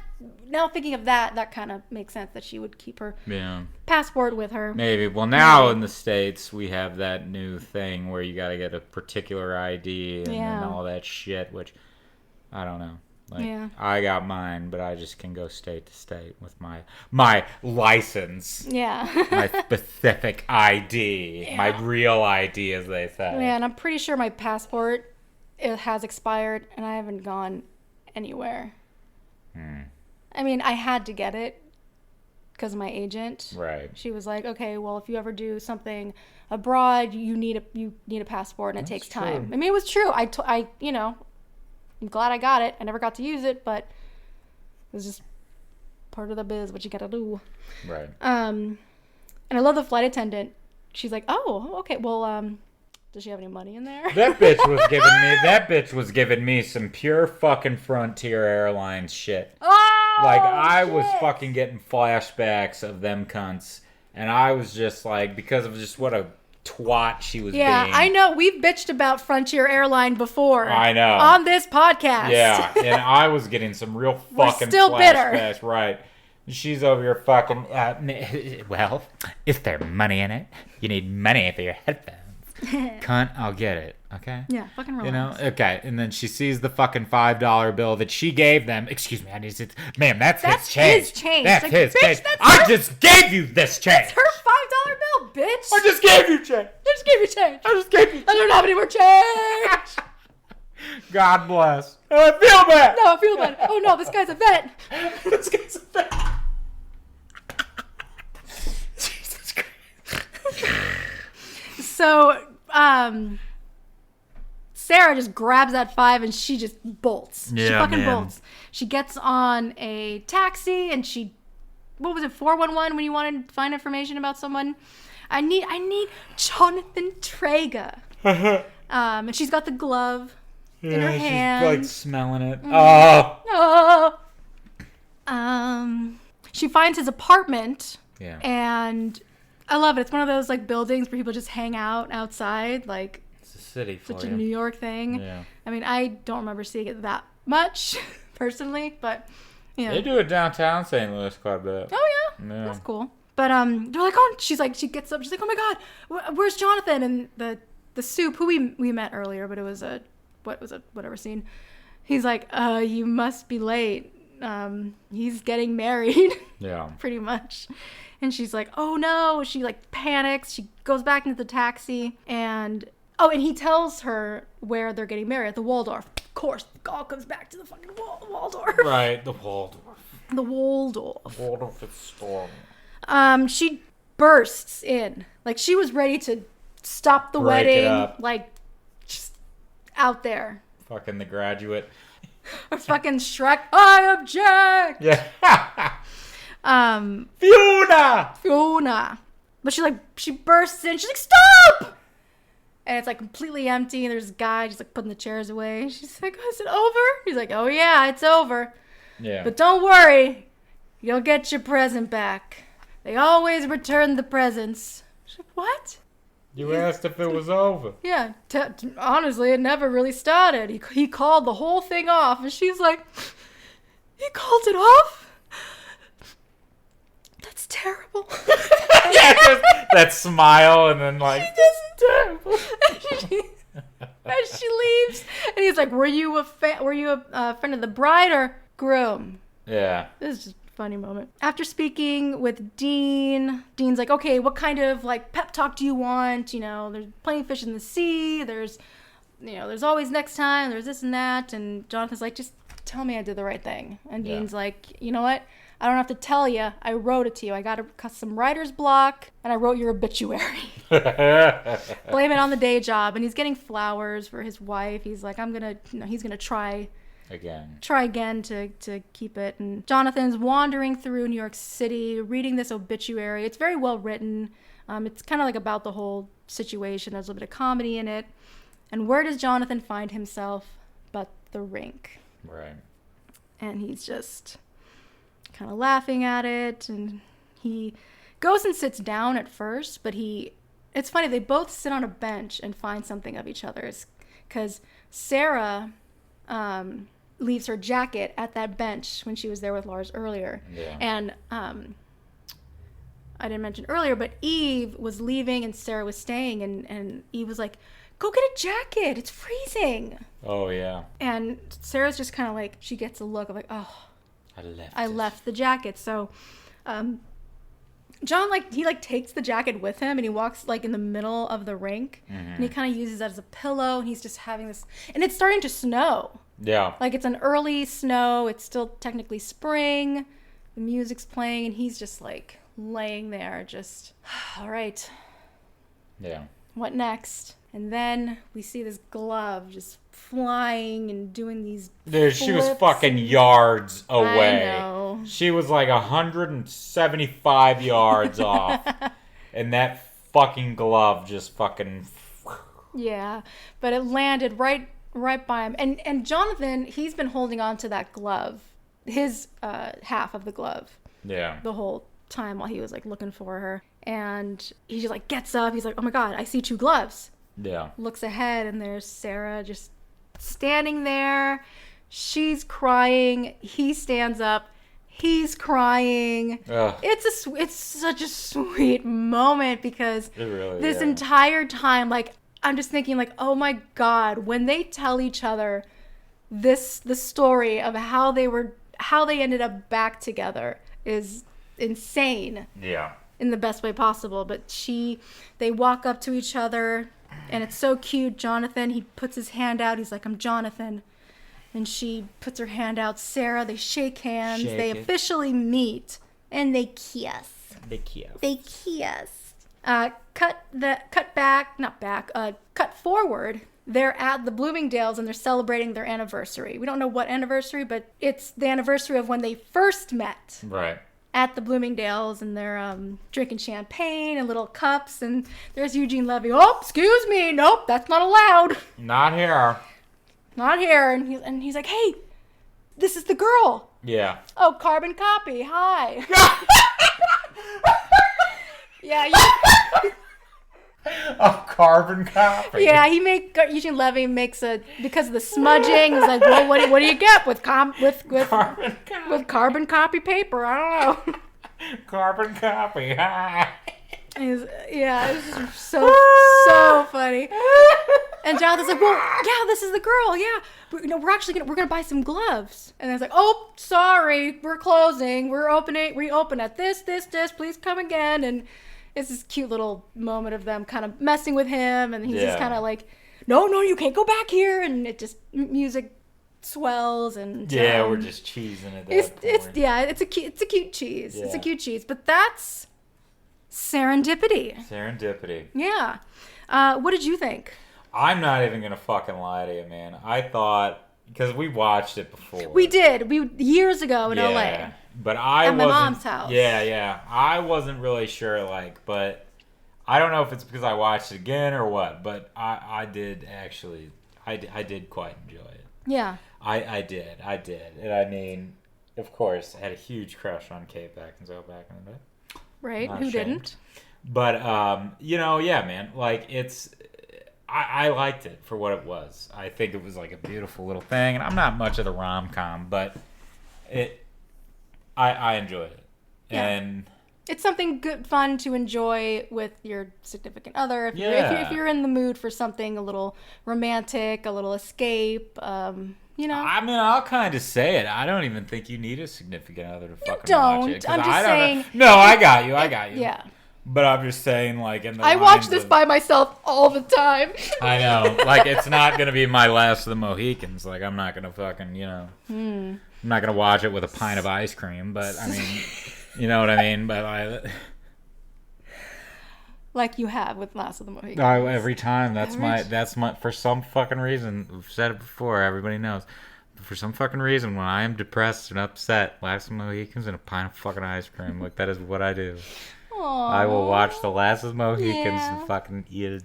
Now thinking of that kind of makes sense that she would keep her passport with her. Maybe. Well, now in the States, we have that new thing where you got to get a particular ID and all that shit, which I don't know. Like, I got mine, but I just can go state to state with my license. Yeah. My specific ID. Yeah. My real ID, as they say. Yeah, and I'm pretty sure my passport has expired, and I haven't gone anywhere. I mean, I had to get it because of my agent. Right. She was like, okay, well, if you ever do something abroad, you need a passport, and it takes time. True. I mean, it was true. I you know, I'm glad I got it. I never got to use it, but it was just part of the biz, what you gotta do. Right. And I love the flight attendant. She's like, oh, okay, well, does she have any money in there? That bitch was giving me some pure fucking Frontier Airlines shit. Oh, like, I was fucking getting flashbacks of them cunts. And I was just like, because of just what a twat she was being. Yeah, I know. We've bitched about Frontier Airline before. I know. On this podcast. Yeah, and I was getting some real fucking still flashbacks. Bitter. Right. She's over here fucking, well, is there money in it? You need money for your headphones. Cunt, I'll get it, okay? Yeah, fucking relax. You know, okay. And then she sees the fucking $5 bill that she gave them. Excuse me, I need to. Ma'am, that's his change. His change. That's like, his bitch, change. That's I just gave you this change. That's her $5 bill, bitch. I just gave you change. I don't have any more change. God bless. I feel bad. No, I feel bad. Oh no, this guy's a vet. This guy's a vet. Jesus Christ. So, Sarah just grabs that 5 and she just bolts. Yeah, she fucking man. bolts. She gets on a taxi and she, what was it, 411 when you wanted to find information about someone? I need Jonathan Traeger. And she's got the glove in her hand. She's like smelling it. Oh. She finds his apartment. Yeah. And I love it. It's one of those like buildings where people just hang out outside, like It's a city for such you. a New York thing. Yeah. I mean, I don't remember seeing it that much personally, but yeah. They do it downtown St. Louis quite a bit. Oh yeah. That's cool. But they're like, oh, she gets up. She's like, oh my God, where's Jonathan? And the soup, who we met earlier, but it was whatever scene. He's like, you must be late. He's getting married. Yeah. Pretty much. And she's like, oh no. She like panics. She goes back into the taxi and he tells her where they're getting married at the Waldorf. Of course, it all comes back to the fucking Waldorf. Right, the Waldorf. The Waldorf. Waldorf is storm. She bursts in. Like she was ready to stop the Break wedding. it up. Like just out there. Fucking The Graduate. Or fucking Shrek. I object. Yeah. Fiona. But she bursts in. She's like, stop! And it's like completely empty. And there's a guy just like putting the chairs away. She's like, oh, is it over? He's like, oh yeah, it's over. Yeah. But don't worry. You'll get your present back. They always return the presents. She's like, what? You asked if it was over. Yeah. Honestly, it never really started. He called the whole thing off. And she's like, he called it off? That's terrible. Yeah, just that smile and then like, That's terrible. As she leaves, and he's like, "Were you a friend of the bride or groom?" yeah. This is just a funny moment. After speaking with Dean, Dean's like, "Okay, what kind of like pep talk do you want? You know, there's plenty of fish in the sea. There's always next time. There's this and that." And Jonathan's like, "Just tell me I did the right thing." And Dean's like, "You know what? I don't have to tell you. I wrote it to you. I got some writer's block, and I wrote your obituary." Blame it on the day job. And he's getting flowers for his wife. He's like, he's gonna try again to keep it. And Jonathan's wandering through New York City, reading this obituary. It's very well written. It's kind of like about the whole situation. There's a little bit of comedy in it. And where does Jonathan find himself but the rink? Right. And he's just kind of laughing at it, and he goes and sits down at first, but it's funny, they both sit on a bench and find something of each other's, because Sarah leaves her jacket at that bench when she was there with Lars earlier. Yeah. And I didn't mention earlier, but Eve was leaving and Sarah was staying, and Eve was like, go get a jacket, it's freezing. Oh yeah. And Sarah's just kind of like, she gets a look of like, oh, I left the jacket. So John he takes the jacket with him and he walks like in the middle of the rink, and he kind of uses that as a pillow, and he's just having this, and it's starting to snow. Yeah. Like it's an early snow, it's still technically spring, the music's playing, and he's just like laying there just, all right. Yeah. What next? And then we see this glove just flying and doing these She was fucking yards away. I know. She was like 175 yards off. And that fucking glove just fucking... Yeah, but it landed right by him. And Jonathan, he's been holding on to that glove, his half of the glove. Yeah. The whole time while he was like looking for her. And he just like gets up. He's like, oh my God, I see 2 gloves. Yeah. Looks ahead, and there's Sarah just standing there. She's crying. He stands up. He's crying. Ugh. It's such a sweet moment, because this entire time, like, I'm just thinking like, oh my God, when they tell each other the story of how they ended up back together is insane. Yeah. In the best way possible. But they walk up to each other, and it's so cute. Jonathan, he puts his hand out. He's like, I'm Jonathan. And she puts her hand out. Sarah, they shake hands. They officially meet, and they kiss. Cut forward, they're at the Bloomingdale's and they're celebrating their anniversary. We don't know what anniversary, but it's the anniversary of when they first met. Right. At the Bloomingdale's, and they're drinking champagne and little cups, and there's Eugene Levy. Oh, excuse me. Nope, that's not allowed. Not here. Not here. And he's like, hey, this is the girl. Yeah. Oh, carbon copy. Hi. Yeah. A carbon copy. Yeah, Eugene Levy makes because of the smudging. He's like, well, what do you get with carbon copy paper? I don't know. Carbon copy. It's so funny. And Jonathan's like, well, yeah, this is the girl. Yeah, we're gonna buy some gloves. And it's like, oh, sorry, we're closing. We open at this. Please come again. And it's this cute little moment of them kind of messing with him, and he's just kind of like, no, you can't go back here. And it just music swells, and we're just cheesing it. It's a cute cheese. Yeah. It's a cute cheese, but that's Serendipity. Yeah. What did you think? I'm not even gonna fucking lie to you, man. I thought, because we watched it before. We did. Years ago in LA. But at my mom's house. Yeah. I wasn't really sure, but I don't know if it's because I watched it again or what. But I did actually. I did quite enjoy it. Yeah. I did. And I mean, of course, I had a huge crush on Kate Beckinsale back in the day. Right. Who didn't? But yeah, man. I liked it for what it was. I think it was like a beautiful little thing, and I'm not much of the rom-com, but I enjoyed it. Yeah. And it's something good, fun to enjoy with your significant other. If you're in the mood for something a little romantic, a little escape, I mean, I'll kind of say it. I don't even think you need a significant other to fucking watch it. I'm just saying. No, I got you. Yeah. But I'm just saying, I watch this by myself all the time. I know. It's not going to be my Last of the Mohicans. I'm not going to fucking, I'm not going to watch it with a pint of ice cream. But, I mean, you know what I mean? But like you have with Last of the Mohicans. Every time. That's my, for some fucking reason, I've said it before, everybody knows. But for some fucking reason, when I am depressed and upset, Last of the Mohicans and a pint of fucking ice cream. That is what I do. Aww. I will watch The Last of the Mohicans and fucking eat a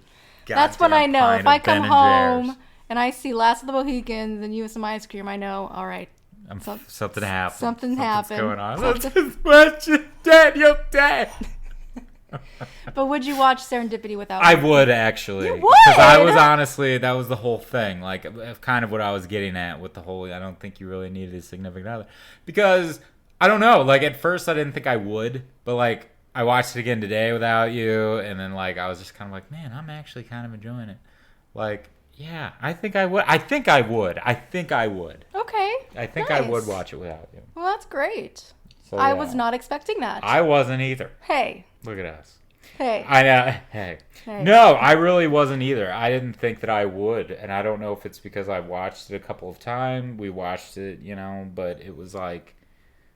goddamn That's when I know. If I come Ben home and I see Last of the Mohicans and you have some ice cream, I know, all right. Something happened. Something's happened. Going on. You're dead. But would you watch Serendipity without me? I would, actually. You would? Because I was honestly, that was the whole thing. Kind of what I was getting at with the whole, I don't think you really needed a significant other. Because, I don't know, at first I didn't think I would, but I watched it again today without you, and then I was just kind of man, I'm actually kind of enjoying it. Yeah, I think I would. Okay. I think I would watch it without you. Well, that's great. So, I was not expecting that. I wasn't either. Hey. Look at us. Hey. I know. Hey. No, I really wasn't either. I didn't think that I would, and I don't know if it's because I watched it a couple of times. We watched it, but it was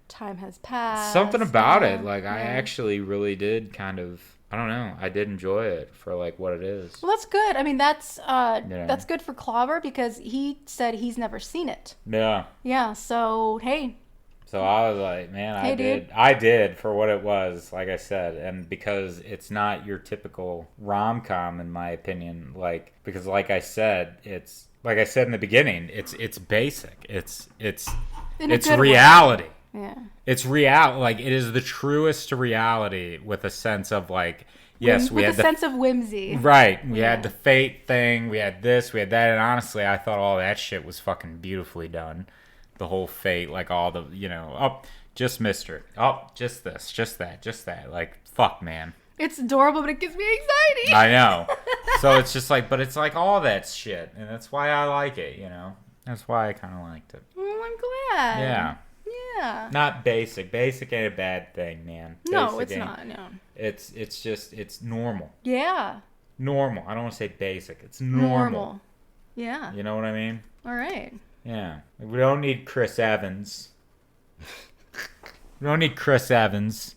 time has passed. Something about it. I actually really did kind of, I don't know, I did enjoy it for what it is. Well, that's good. I mean, that's good for Clobber because he said he's never seen it. Yeah. Yeah, so, hey. So I was like, man, dude. I did for what it was, like I said, and because it's not your typical rom-com in my opinion, because like I said in the beginning, it's basic. It's reality. Way. Yeah. It's real. It is the truest reality with a sense of yes, we had a sense of whimsy. Right. We had the fate thing. We had this. We had that. And honestly, I thought all that shit was fucking beautifully done. The whole fate, all the, just missed her. Oh, just this, just that, just that. Fuck, man. It's adorable, but it gives me anxiety. I know. So it's just but it's all that shit. And that's why I like it, That's why I kind of liked it. Well, I'm glad. Yeah. Yeah. Not basic. Basic ain't a bad thing, man. No, it's not. No. It's just, it's normal. Yeah. Normal. I don't want to say basic. It's normal. Yeah. You know what I mean? All right. Yeah. We don't need Chris Evans. We don't need Chris Evans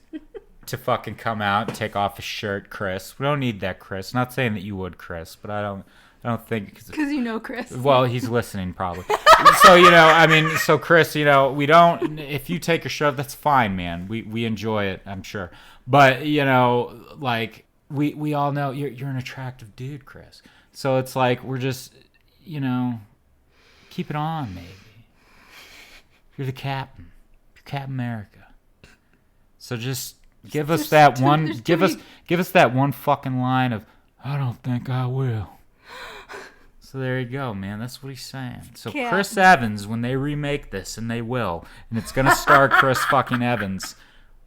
to fucking come out and take off his shirt, Chris. We don't need that, Chris. Not saying that you would, Chris, but I don't think... Because you know Chris. Well, he's listening probably. So, so Chris, we don't... If you take your shirt off, that's fine, man. We enjoy it, I'm sure. But, like, we all know you're an attractive dude, Chris. So it's like, we're just, keep it on, maybe. You're the captain. You're Captain America. So just give us that one fucking line of, I don't think I will. So there you go, man. That's what he's saying. So Captain. Chris Evans, when they remake this, and they will, and it's gonna star Chris fucking Evans,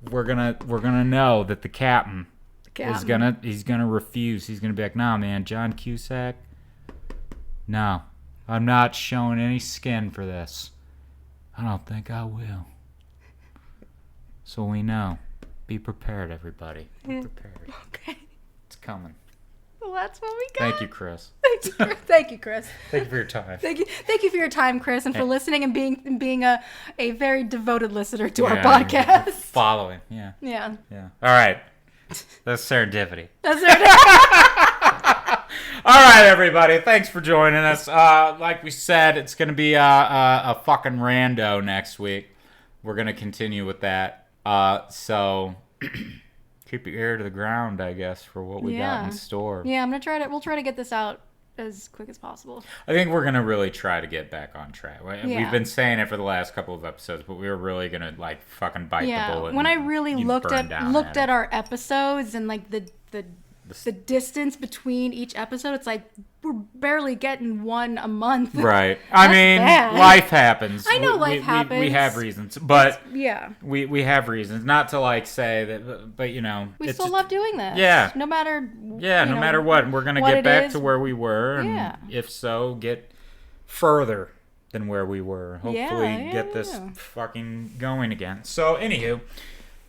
we're gonna know that the captain. He's gonna refuse. He's gonna be like, nah, man, John Cusack. No, I'm not showing any skin for this. I don't think I will. So we know. Be prepared, everybody. Be prepared. Okay. It's coming. Well, that's what we got. Thank you, Chris. Thank you, Chris. Thank you for your time. Thank you for your time, Chris, and for listening and being a very devoted listener to our podcast. Following, yeah. Yeah. Yeah. All right. That's Serendipity. That's Serendipity. All right, everybody. Thanks for joining us. Like we said, it's going to be a fucking rando next week. We're going to continue with that. So keep your ear to the ground, I guess, for what we got in store. Yeah, we'll try to get this out as quick as possible. I think we're going to really try to get back on track. Yeah. We've been saying it for the last couple of episodes, but we were really going to like fucking bite the bullet. When I really looked at our episodes and like the distance between each episode, it's like we're barely getting one a month. Right. I mean, bad. Life happens. I know life happens. We have reasons, but yeah, we have reasons. Not to like say that, but we still love doing this. Yeah. No matter. Yeah, no matter what, we're gonna get back to where we were, and if so, get further than where we were. Hopefully, get this fucking going again. So, anywho,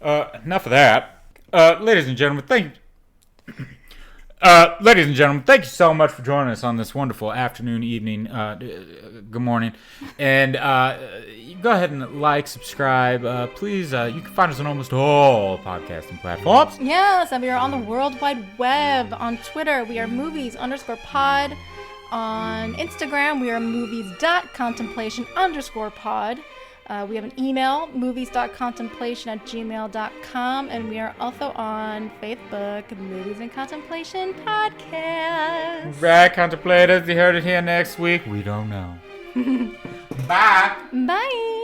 enough of that. Ladies and gentlemen, thank you so much for joining us on this wonderful afternoon, evening, good morning. And go ahead and like, subscribe. Please, you can find us on almost all podcasting platforms. Yes, and we are on the World Wide Web. On Twitter, we are movies_pod. On Instagram, we are movies.contemplation_pod. We have an email, movies.contemplation@gmail.com, and we are also on Facebook, Movies and Contemplation Podcast. Right, Contemplators, you heard it here next week. We don't know. Bye. Bye.